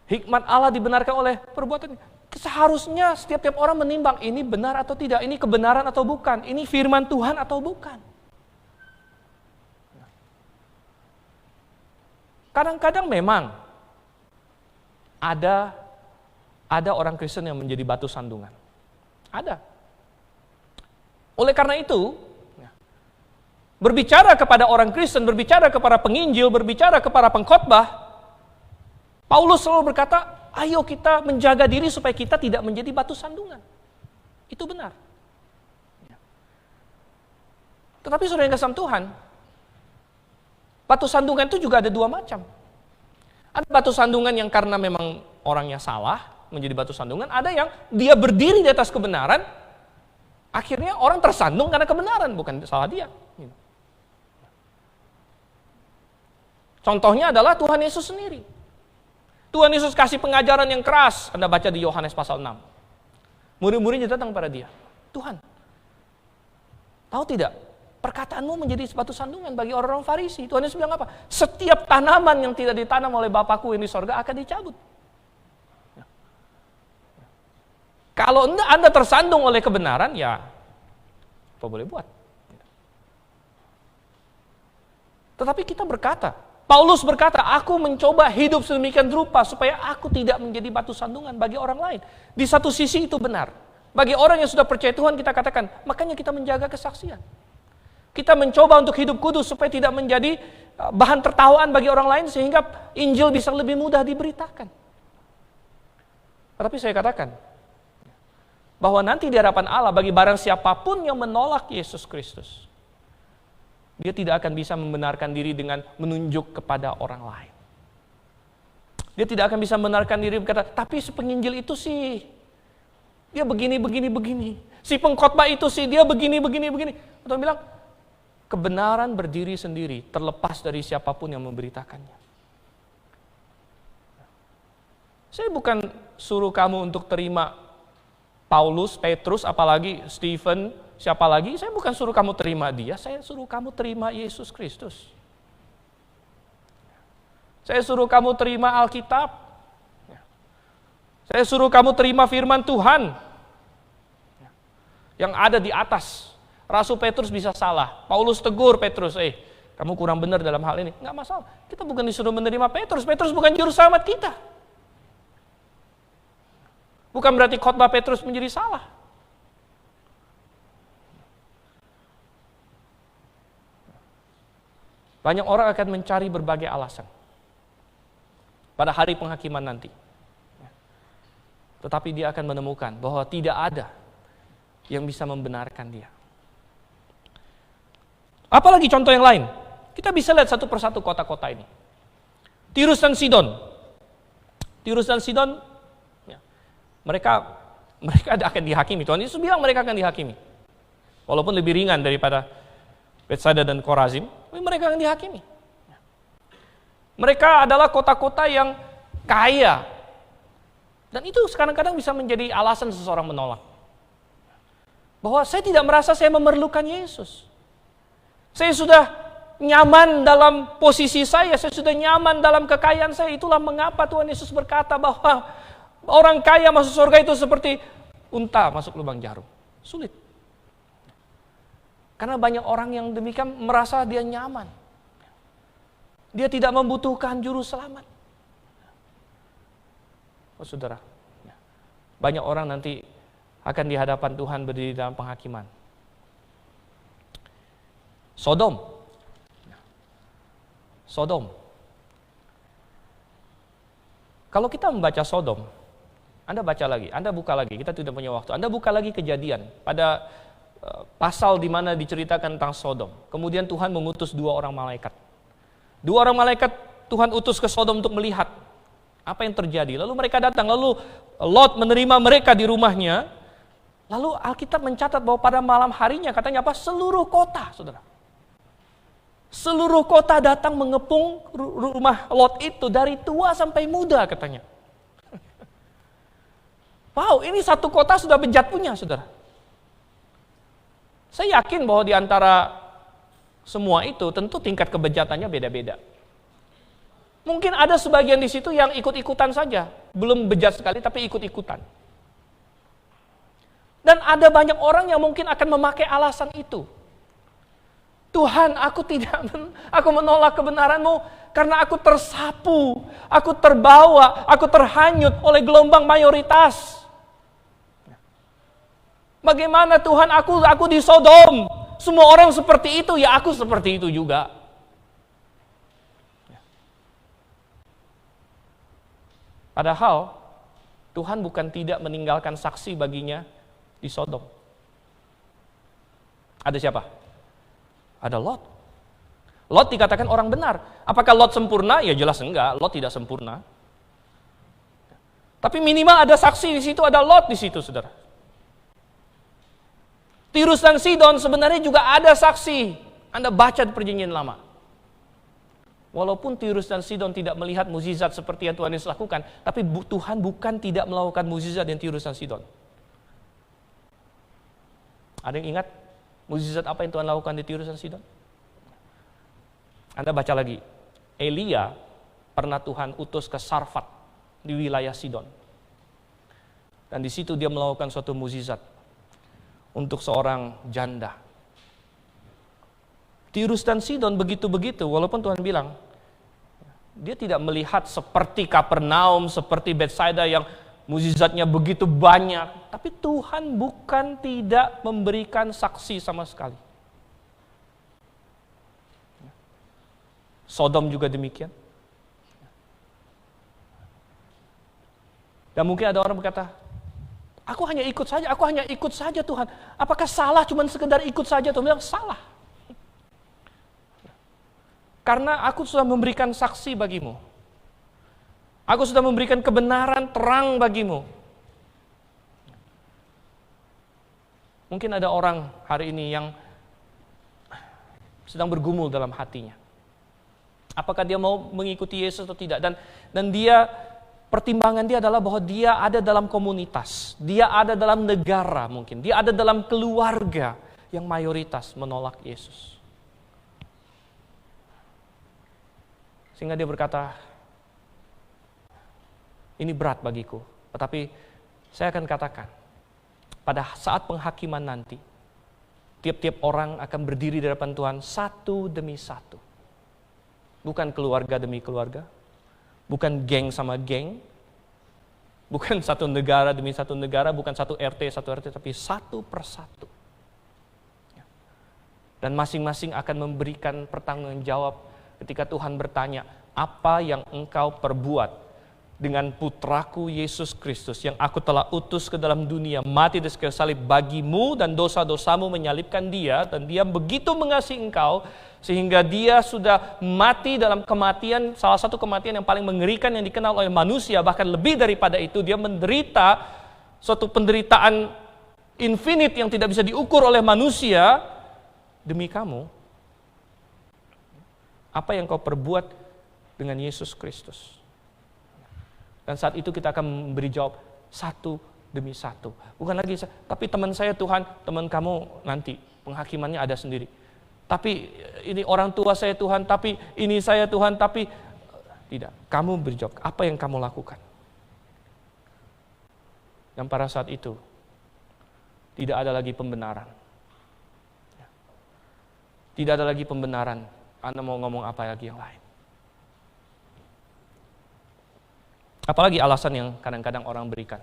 [SPEAKER 1] Hikmat Allah dibenarkan oleh perbuatan. Seharusnya setiap orang menimbang ini benar atau tidak, ini kebenaran atau bukan, ini firman Tuhan atau bukan. Kadang-kadang memang ada orang Kristen yang menjadi batu sandungan. Ada. Oleh karena itu, berbicara kepada orang Kristen, berbicara kepada penginjil, berbicara kepada pengkhotbah, Paulus selalu berkata, ayo kita menjaga diri supaya kita tidak menjadi batu sandungan. Itu benar. Tetapi saudara yang kasih Tuhan, batu sandungan itu juga ada dua macam. Ada batu sandungan yang karena memang orangnya salah, menjadi batu sandungan. Ada yang dia berdiri di atas kebenaran, akhirnya orang tersandung karena kebenaran, bukan salah dia. Contohnya adalah Tuhan Yesus sendiri. Tuhan Yesus kasih pengajaran yang keras. Anda baca di Yohanes pasal 6. Murid-muridnya datang pada dia. Tuhan, tahu tidak? Perkataanmu menjadi batu sandungan bagi orang-orang Farisi. Tuhan Yesus bilang apa? Setiap tanaman yang tidak ditanam oleh Bapakku yang di sorga akan dicabut. Kalau Anda tersandung oleh kebenaran, ya apa boleh buat. Tetapi kita berkata, Paulus berkata, aku mencoba hidup sedemikian rupa supaya aku tidak menjadi batu sandungan bagi orang lain. Di satu sisi itu benar. Bagi orang yang sudah percaya Tuhan kita katakan, makanya kita menjaga kesaksian. Kita mencoba untuk hidup kudus supaya tidak menjadi bahan tertawaan bagi orang lain sehingga Injil bisa lebih mudah diberitakan. Tetapi saya katakan bahwa nanti di hadapan Allah bagi barang siapapun yang menolak Yesus Kristus, dia tidak akan bisa membenarkan diri dengan menunjuk kepada orang lain. Dia tidak akan bisa membenarkan diri berkata, tapi si penginjil itu sih dia begini. Si pengkhotbah itu sih dia begini. Atau bilang, kebenaran berdiri sendiri, terlepas dari siapapun yang memberitakannya. Saya bukan suruh kamu untuk terima Paulus, Petrus, apalagi Stephen, siapa lagi. Saya bukan suruh kamu terima dia, saya suruh kamu terima Yesus Kristus. Saya suruh kamu terima Alkitab. Saya suruh kamu terima firman Tuhan yang ada di atas. Rasul Petrus bisa salah. Paulus tegur Petrus, kamu kurang benar dalam hal ini. Enggak masalah. Kita bukan disuruh menerima Petrus. Petrus bukan juru selamat kita. Bukan berarti khotbah Petrus menjadi salah. Banyak orang akan mencari berbagai alasan pada hari penghakiman nanti. Tetapi dia akan menemukan bahwa tidak ada yang bisa membenarkan dia. Apalagi contoh yang lain. Kita bisa lihat satu persatu kota-kota ini. Tirus dan Sidon. Ya, mereka akan dihakimi. Tuhan Yesus bilang mereka akan dihakimi. Walaupun lebih ringan daripada Betsaida dan Korazim, tapi mereka akan dihakimi. Mereka adalah kota-kota yang kaya. Dan itu kadang-kadang bisa menjadi alasan seseorang menolak. Bahwa saya tidak merasa saya memerlukan Yesus. Saya sudah nyaman dalam posisi saya sudah nyaman dalam kekayaan saya. Itulah mengapa Tuhan Yesus berkata bahwa orang kaya masuk surga itu seperti unta masuk lubang jarum. Sulit. Karena banyak orang yang demikian merasa dia nyaman. Dia tidak membutuhkan juru selamat. Oh saudara, banyak orang nanti akan di hadapan Tuhan berdiri dalam penghakiman. Sodom. Kalau kita membaca Sodom, Anda baca lagi, Anda buka lagi, kita tidak punya waktu. Anda buka lagi Kejadian pada pasal di mana diceritakan tentang Sodom. Kemudian Tuhan mengutus 2 orang malaikat. 2 orang malaikat Tuhan utus ke Sodom untuk melihat apa yang terjadi. Lalu mereka datang, lalu Lot menerima mereka di rumahnya. Lalu Alkitab mencatat bahwa pada malam harinya katanya apa? Seluruh kota, saudara. Seluruh kota datang mengepung rumah Lot itu dari tua sampai muda katanya. Wow, ini satu kota sudah bejat punya, saudara. Saya yakin bahwa di antara semua itu tentu tingkat kebejatannya beda-beda. Mungkin ada sebagian di situ yang ikut-ikutan saja, belum bejat sekali tapi ikut-ikutan. Dan ada banyak orang yang mungkin akan memakai alasan itu. Tuhan, aku menolak kebenaran-Mu karena aku tersapu, aku terbawa, aku terhanyut oleh gelombang mayoritas. Bagaimana Tuhan, aku di Sodom, semua orang seperti itu, ya aku seperti itu juga. Padahal Tuhan bukan tidak meninggalkan saksi baginya di Sodom. Ada siapa? Ada Lot. Lot dikatakan orang benar. Apakah Lot sempurna? Ya jelas enggak, Lot tidak sempurna. Tapi minimal ada saksi di situ, ada Lot di situ, saudara. Tirus dan Sidon sebenarnya juga ada saksi. Anda baca di Perjanjian Lama. Walaupun Tirus dan Sidon tidak melihat mukjizat seperti yang Tuhan Yesus lakukan, tapi Tuhan bukan tidak melakukan mukjizat yang Tirus dan Sidon. Ada yang ingat mukjizat apa yang Tuhan lakukan di Tirus dan Sidon? Anda baca lagi. Elia pernah Tuhan utus ke Sarfat di wilayah Sidon. Dan di situ dia melakukan suatu mukjizat untuk seorang janda. Tirus dan Sidon begitu-begitu, walaupun Tuhan bilang, dia tidak melihat seperti Kapernaum, seperti Betsaida yang mukjizatnya begitu banyak. Tapi Tuhan bukan tidak memberikan saksi sama sekali. Sodom juga demikian. Dan mungkin ada orang berkata, aku hanya ikut saja Tuhan. Apakah salah cuma sekedar ikut saja? Tuhan bilang, salah. Karena aku sudah memberikan saksi bagimu. Aku sudah memberikan kebenaran terang bagimu. Mungkin ada orang hari ini yang sedang bergumul dalam hatinya. Apakah dia mau mengikuti Yesus atau tidak? Dan dia, pertimbangan dia adalah bahwa dia ada dalam komunitas. Dia ada dalam negara mungkin. Dia ada dalam keluarga yang mayoritas menolak Yesus. Sehingga dia berkata, ini berat bagiku. Tetapi saya akan katakan, pada saat penghakiman nanti, tiap-tiap orang akan berdiri di hadapan Tuhan satu demi satu. Bukan keluarga demi keluarga, bukan geng sama geng, bukan satu negara demi satu negara, bukan satu RT, tapi satu persatu. Dan masing-masing akan memberikan pertanggungjawab ketika Tuhan bertanya, apa yang engkau perbuat dengan putraku Yesus Kristus yang aku telah utus ke dalam dunia, mati di kayu salib bagimu dan dosa-dosamu, menyalibkan dia, dan dia begitu mengasihi engkau sehingga dia sudah mati dalam kematian, salah satu kematian yang paling mengerikan yang dikenal oleh manusia, bahkan lebih daripada itu, dia menderita suatu penderitaan infinite yang tidak bisa diukur oleh manusia demi kamu. Apa yang kau perbuat dengan Yesus Kristus? Dan saat itu kita akan memberi jawab satu demi satu. Bukan lagi, tapi teman saya Tuhan, teman kamu nanti penghakimannya ada sendiri. Tapi ini orang tua saya Tuhan, tapi ini saya Tuhan, tapi tidak. Kamu beri jawab, apa yang kamu lakukan? Dan pada saat itu, tidak ada lagi pembenaran. Tidak ada lagi pembenaran. Anda mau ngomong apa lagi yang lain? Apalagi alasan yang kadang-kadang orang berikan.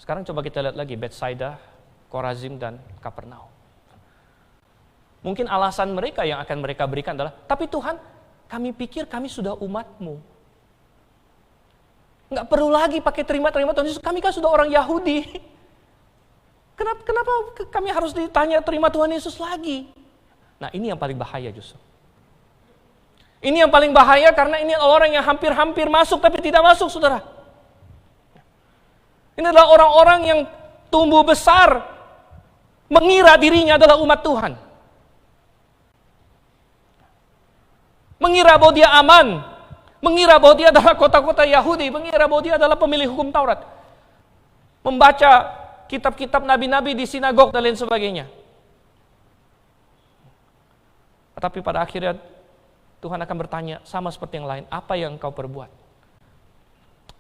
[SPEAKER 1] Sekarang coba kita lihat lagi Betsaida, Korazim, dan Kapernaum. Mungkin alasan mereka yang akan mereka berikan adalah, tapi Tuhan, kami pikir kami sudah umat-Mu. Nggak perlu lagi pakai terima-terima Tuhan Yesus, kami kan sudah orang Yahudi. Kenapa kami harus ditanya terima Tuhan Yesus lagi? Nah, ini yang paling bahaya justru. Ini yang paling bahaya karena ini orang yang hampir-hampir masuk tapi tidak masuk, saudara. Ini adalah orang-orang yang tumbuh besar, mengira dirinya adalah umat Tuhan. Mengira bahwa dia aman, mengira bahwa dia adalah kota-kota Yahudi, mengira bahwa dia adalah pemilik hukum Taurat. Membaca kitab-kitab nabi-nabi di sinagog dan lain sebagainya. Tapi pada akhirnya Tuhan akan bertanya sama seperti yang lain, apa yang kau perbuat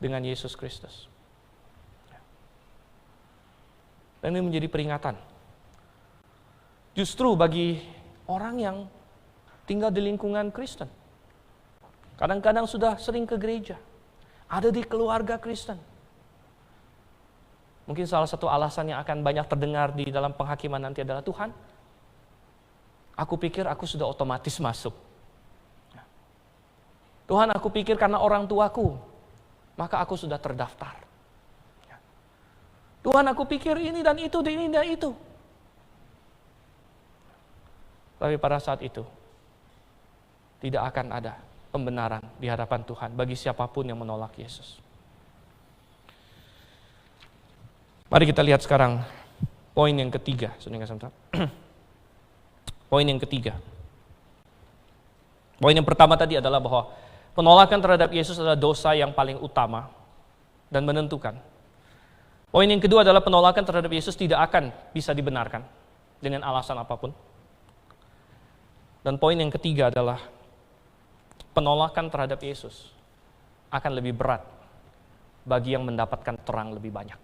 [SPEAKER 1] dengan Yesus Kristus? Dan ini menjadi peringatan. Justru bagi orang yang tinggal di lingkungan Kristen. Kadang-kadang sudah sering ke gereja, ada di keluarga Kristen. Mungkin salah satu alasan yang akan banyak terdengar di dalam penghakiman nanti adalah, Tuhan, aku pikir aku sudah otomatis masuk. Tuhan, aku pikir karena orang tuaku, maka aku sudah terdaftar. Tuhan, aku pikir ini dan itu, ini dan itu. Tapi pada saat itu, tidak akan ada pembenaran di hadapan Tuhan bagi siapapun yang menolak Yesus. Mari kita lihat sekarang poin yang ketiga. Poin yang ketiga. Poin yang pertama tadi adalah bahwa penolakan terhadap Yesus adalah dosa yang paling utama dan menentukan. Poin yang kedua adalah penolakan terhadap Yesus tidak akan bisa dibenarkan dengan alasan apapun. Dan poin yang ketiga adalah penolakan terhadap Yesus akan lebih berat bagi yang mendapatkan terang lebih banyak.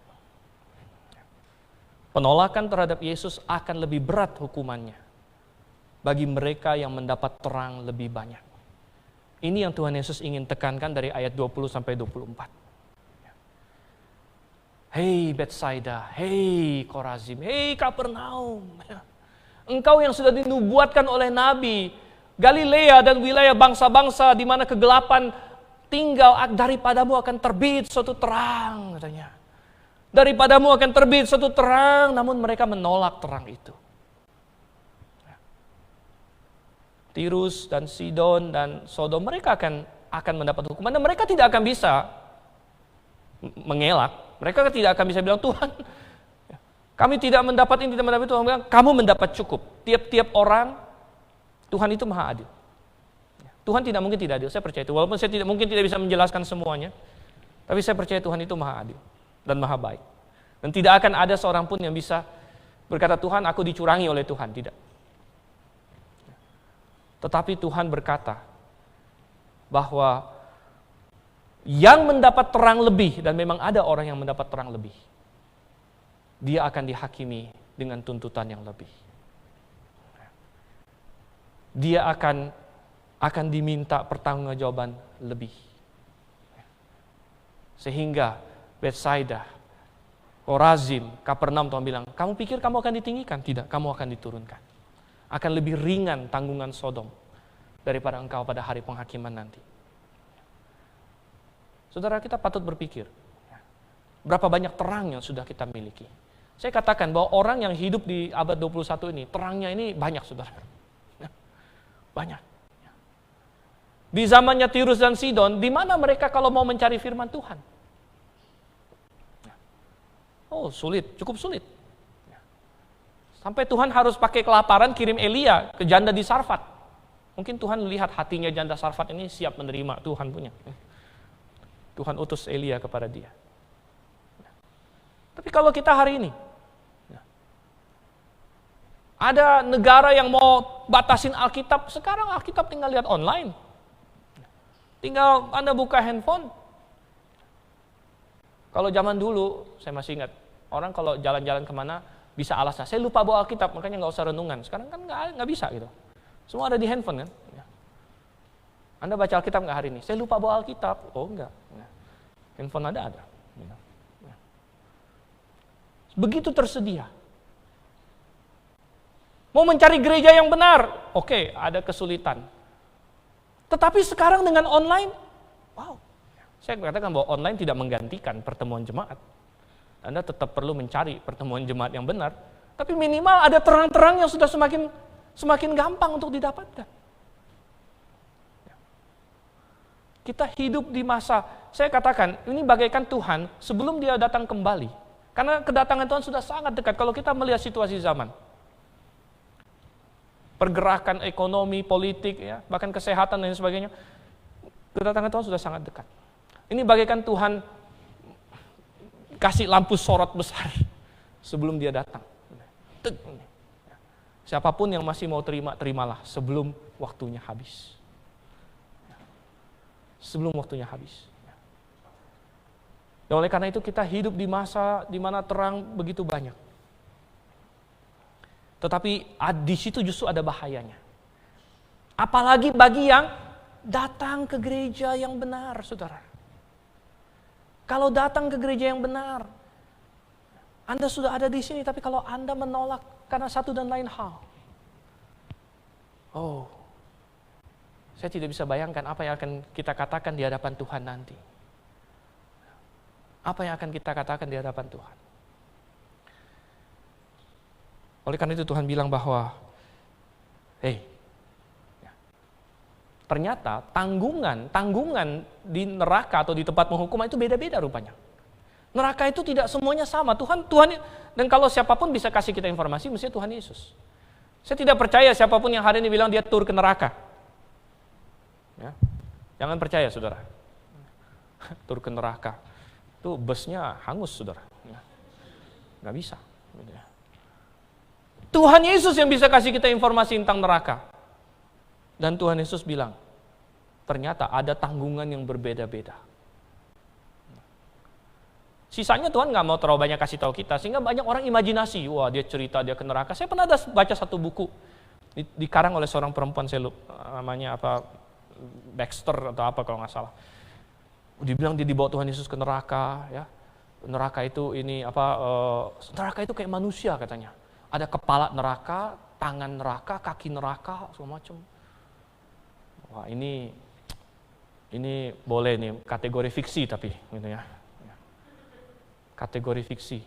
[SPEAKER 1] Penolakan terhadap Yesus akan lebih berat hukumannya bagi mereka yang mendapat terang lebih banyak. Ini yang Tuhan Yesus ingin tekankan dari ayat 20 sampai 24. Hei Betsaida, hei Korazim, hei Kapernaum. Engkau yang sudah dinubuatkan oleh Nabi, Galilea dan wilayah bangsa-bangsa di mana kegelapan tinggal, daripadamu akan terbit suatu terang, katanya. Daripadamu akan terbit suatu terang, namun mereka menolak terang itu. Tirus dan Sidon dan Sodom, mereka akan mendapat hukuman dan mereka tidak akan bisa mengelak. Mereka tidak akan bisa bilang, Tuhan, kami tidak mendapat ini, tidak mendapat itu. Tuhan bilang, kamu mendapat cukup. Tiap-tiap orang, Tuhan itu maha adil. Tuhan tidak mungkin tidak adil, saya percaya itu. Walaupun saya tidak bisa menjelaskan semuanya, tapi saya percaya Tuhan itu maha adil dan maha baik. Dan tidak akan ada seorang pun yang bisa berkata, Tuhan, aku dicurangi oleh Tuhan. Tidak. Tetapi Tuhan berkata bahwa yang mendapat terang lebih, dan memang ada orang yang mendapat terang lebih, dia akan dihakimi dengan tuntutan yang lebih. Dia akan diminta pertanggungjawaban lebih. Sehingga Betsaida, Korazim, Kapernaum, Tuhan bilang, kamu pikir kamu akan ditinggikan? Tidak, kamu akan diturunkan. Akan lebih ringan tanggungan Sodom daripada engkau pada hari penghakiman nanti. Saudara, kita patut berpikir, berapa banyak terang yang sudah kita miliki. Saya katakan bahwa orang yang hidup di abad 21 ini, terangnya ini banyak, saudara. Banyak. Di zamannya Tirus dan Sidon, di mana mereka kalau mau mencari firman Tuhan? Oh, sulit, cukup sulit. Sampai Tuhan harus pakai kelaparan kirim Elia ke janda di Sarfat. Mungkin Tuhan lihat hatinya janda Sarfat ini siap menerima Tuhan punya. Tuhan utus Elia kepada dia. Tapi kalau kita hari ini, ada negara yang mau batasin Alkitab, sekarang Alkitab tinggal lihat online. Tinggal Anda buka handphone. Kalau zaman dulu, saya masih ingat, orang kalau jalan-jalan kemana, bisa alasan, saya lupa bawa Alkitab, makanya nggak usah renungan. Sekarang kan nggak bisa gitu. Semua ada di handphone kan. Anda baca Alkitab nggak hari ini? Saya lupa bawa Alkitab. Oh enggak. Handphone ada. Begitu tersedia. Mau mencari gereja yang benar, oke, ada kesulitan. Tetapi sekarang dengan online, wow. Saya katakan bahwa online tidak menggantikan pertemuan jemaat. Anda tetap perlu mencari pertemuan jemaat yang benar, tapi minimal ada terang-terang yang sudah semakin gampang untuk didapatkan. Kita hidup di masa, saya katakan, ini bagaikan Tuhan sebelum dia datang kembali. Karena kedatangan Tuhan sudah sangat dekat. Kalau kita melihat situasi zaman, pergerakan ekonomi, politik, ya, bahkan kesehatan dan sebagainya, kedatangan Tuhan sudah sangat dekat. Ini bagaikan Tuhan kasih lampu sorot besar sebelum dia datang. Siapapun yang masih mau terima, terimalah sebelum waktunya habis. Sebelum waktunya habis. Dan oleh karena itu kita hidup di masa di mana terang begitu banyak. Tetapi di situ justru ada bahayanya. Apalagi bagi yang datang ke gereja yang benar, saudara. Kalau datang ke gereja yang benar, Anda sudah ada di sini, tapi kalau Anda menolak karena satu dan lain hal, oh, saya tidak bisa bayangkan apa yang akan kita katakan di hadapan Tuhan nanti. Apa yang akan kita katakan di hadapan Tuhan? Oleh karena itu Tuhan bilang bahwa, ternyata tanggungan di neraka atau di tempat penghukuman itu beda-beda rupanya. Neraka itu tidak semuanya sama. Tuhan, dan kalau siapapun bisa kasih kita informasi, mestinya Tuhan Yesus. Saya tidak percaya siapapun yang hari ini bilang dia tur ke neraka. Jangan percaya, saudara. Tur ke neraka. Itu busnya hangus, saudara. Nggak bisa. Tuhan Yesus yang bisa kasih kita informasi tentang neraka. Dan Tuhan Yesus bilang, ternyata ada tanggungan yang berbeda-beda. Sisanya Tuhan nggak mau terlalu banyak kasih tahu kita, sehingga banyak orang imajinasi. Wah, dia cerita dia ke neraka. Saya pernah baca satu buku, dikarang oleh seorang perempuan, saya lupa namanya apa, Baxter atau apa kalau nggak salah. Dibilang dia dibawa Tuhan Yesus ke neraka, ya. Neraka itu neraka itu kayak manusia katanya. Ada kepala neraka, tangan neraka, kaki neraka, segala macam. Wah, ini boleh nih kategori fiksi tapi gitu ya. Kategori fiksi.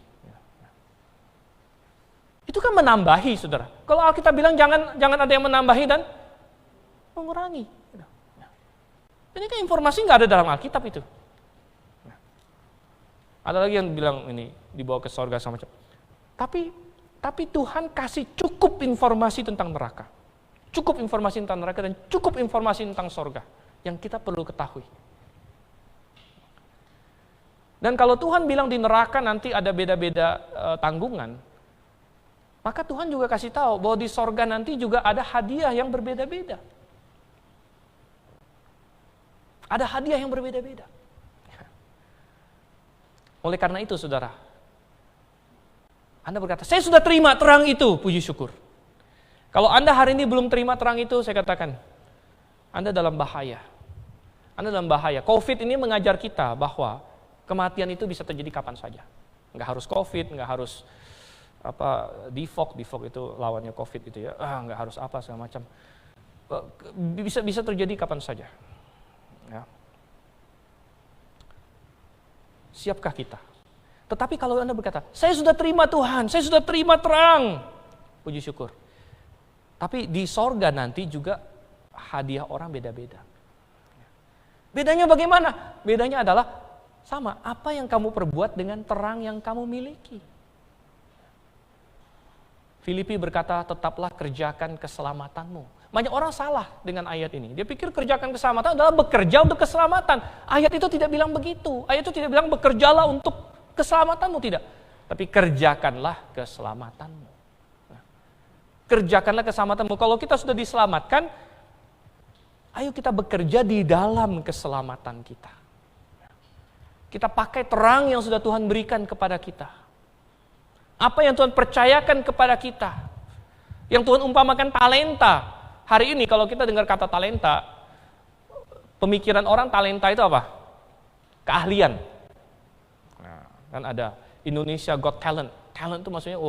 [SPEAKER 1] Itu kan menambahi, saudara. Kalau Alkitab bilang jangan ada yang menambahi dan mengurangi. Ini kan informasi nggak ada dalam Alkitab itu. Ada lagi yang bilang ini dibawa ke sorga sama macam. Tapi Tuhan kasih cukup informasi tentang neraka. Cukup informasi tentang neraka dan cukup informasi tentang sorga yang kita perlu ketahui. Dan kalau Tuhan bilang di neraka nanti ada beda-beda tanggungan, maka Tuhan juga kasih tahu bahwa di sorga nanti juga ada hadiah yang berbeda-beda. Ada hadiah yang berbeda-beda. Oleh karena itu, saudara, Anda berkata, saya sudah terima terang itu, puji syukur. Kalau Anda hari ini belum terima terang itu, saya katakan, Anda dalam bahaya. Anda dalam bahaya. COVID ini mengajar kita bahwa kematian itu bisa terjadi kapan saja. Nggak harus COVID, nggak harus defog itu lawannya COVID itu ya. Nggak harus apa segala macam. Bisa terjadi kapan saja. Ya. Siapkah kita? Tetapi kalau Anda berkata, saya sudah terima Tuhan, saya sudah terima terang, puji syukur. Tapi di sorga nanti juga hadiah orang beda-beda. Bedanya bagaimana? Bedanya adalah sama, apa yang kamu perbuat dengan terang yang kamu miliki. Filipi berkata, tetaplah kerjakan keselamatanmu. Banyak orang salah dengan ayat ini. Dia pikir kerjakan keselamatan adalah bekerja untuk keselamatan. Ayat itu tidak bilang begitu. Ayat itu tidak bilang bekerjalah untuk keselamatanmu, tidak. Tapi kerjakanlah keselamatanmu. Kerjakanlah keselamatanmu. Kalau kita sudah diselamatkan, ayo kita bekerja di dalam keselamatan kita. Kita pakai terang yang sudah Tuhan berikan kepada kita. Apa yang Tuhan percayakan kepada kita. Yang Tuhan umpamakan talenta. Hari ini kalau kita dengar kata talenta, pemikiran orang talenta itu apa? Keahlian. Nah, kan ada Indonesia Got Talent. Talent itu maksudnya,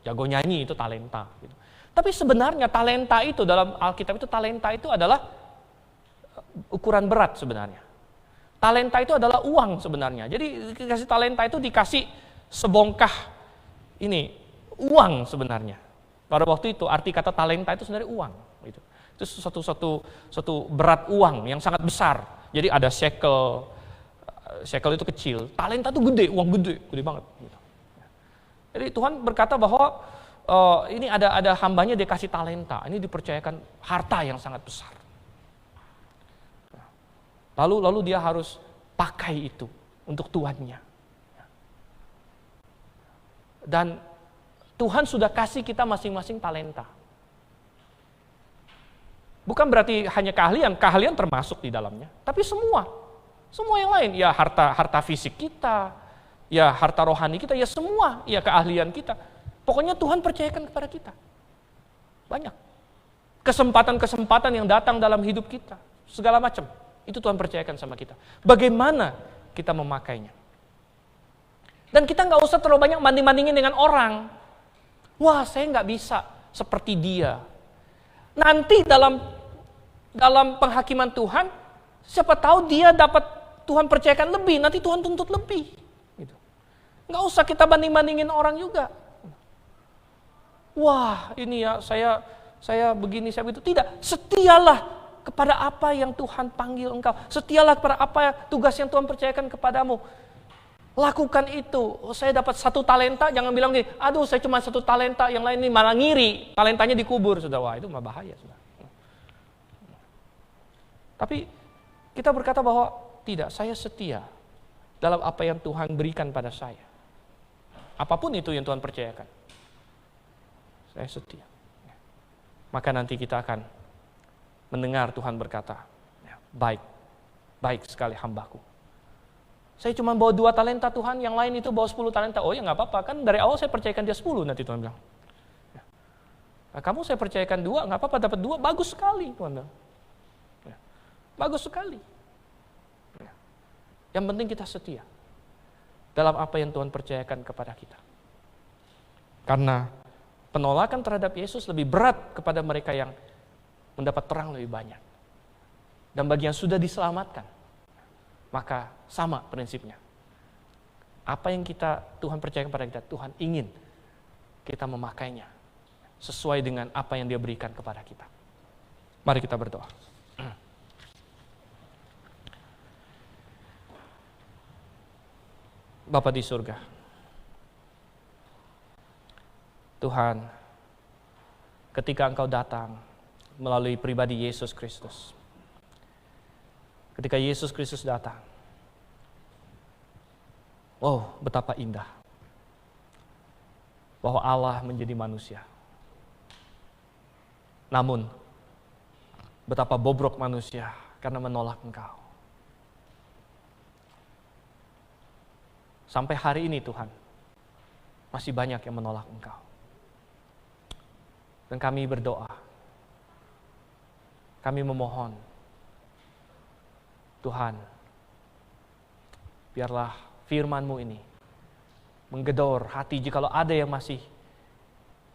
[SPEAKER 1] jago nyanyi itu talenta. Gitu. Tapi sebenarnya talenta itu dalam Alkitab itu talenta itu adalah ukuran berat sebenarnya. Talenta itu adalah uang sebenarnya. Jadi dikasih talenta itu dikasih sebongkah uang sebenarnya. Pada waktu itu arti kata talenta itu sebenarnya uang. Gitu. Itu satu berat uang yang sangat besar. Jadi ada shekel itu kecil, talenta itu gede, uang gede banget. Gitu. Jadi Tuhan berkata bahwa ini ada hambanya dia kasih talenta, ini dipercayakan harta yang sangat besar. Lalu dia harus pakai itu untuk tuannya. Dan Tuhan sudah kasih kita masing-masing talenta. Bukan berarti hanya keahlian termasuk di dalamnya, tapi semua yang lain, ya harta fisik kita, ya harta rohani kita, ya semua, ya keahlian kita. Pokoknya Tuhan percayakan kepada kita. Banyak. Kesempatan-kesempatan yang datang dalam hidup kita, segala macam, itu Tuhan percayakan sama kita. Bagaimana kita memakainya? Dan kita nggak usah terlalu banyak banding-bandingin dengan orang. Wah, saya nggak bisa seperti dia. Nanti dalam penghakiman Tuhan, siapa tahu dia dapat Tuhan percayakan lebih, nanti Tuhan tuntut lebih. Gitu. Nggak usah kita banding-bandingin orang juga. Wah, ini ya saya begini, saya begitu. Tidak, setialah kepada apa yang Tuhan panggil engkau. Setialah kepada apa tugas yang Tuhan percayakan kepadamu. Lakukan itu. Saya dapat 1 talenta, jangan bilang gini, aduh saya cuma 1 talenta, yang lain ini malah ngiri, talentanya dikubur. Sudah, wah itu mah bahaya. Sudah. Tapi Kita berkata bahwa tidak, saya setia dalam apa yang Tuhan berikan pada saya. Apapun itu yang Tuhan percayakan, saya setia. Maka nanti kita akan mendengar Tuhan berkata, baik, baik sekali hambaku. Saya cuma bawa 2 talenta Tuhan, yang lain itu bawa 10 talenta. Oh ya nggak apa-apa, kan dari awal saya percayakan dia 10, nanti Tuhan bilang. Nah, kamu saya percayakan 2, nggak apa-apa dapat 2, bagus sekali Tuhan bilang. Bagus sekali. Yang penting kita setia dalam apa yang Tuhan percayakan kepada kita. Karena penolakan terhadap Yesus lebih berat kepada mereka yang mendapat terang lebih banyak. Dan bagi yang sudah diselamatkan, maka sama prinsipnya. Apa yang Tuhan percayakan kepada kita, Tuhan ingin kita memakainya sesuai dengan apa yang Dia berikan kepada kita. Mari kita berdoa. Bapa di surga, Tuhan, ketika Engkau datang melalui pribadi Yesus Kristus, ketika Yesus Kristus datang, oh betapa indah bahwa Allah menjadi manusia. Namun, betapa bobrok manusia karena menolak Engkau. Sampai hari ini Tuhan, masih banyak yang menolak Engkau. Dan kami berdoa, kami memohon, Tuhan, biarlah firman-Mu ini menggedor hati jikalau ada yang masih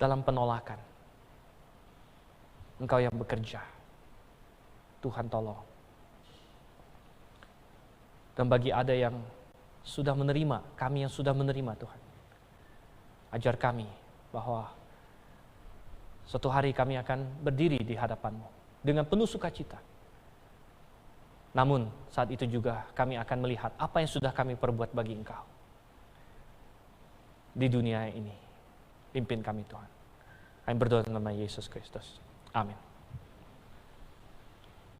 [SPEAKER 1] dalam penolakan. Engkau yang bekerja, Tuhan tolong. Dan bagi ada yang sudah menerima, kami yang sudah menerima Tuhan, ajar kami bahwa suatu hari kami akan berdiri di hadapan-Mu dengan penuh sukacita. Namun saat itu juga kami akan melihat apa yang sudah kami perbuat bagi Engkau di dunia ini. Pimpin kami Tuhan. Kami berdoa dalam nama Yesus Kristus. Amin.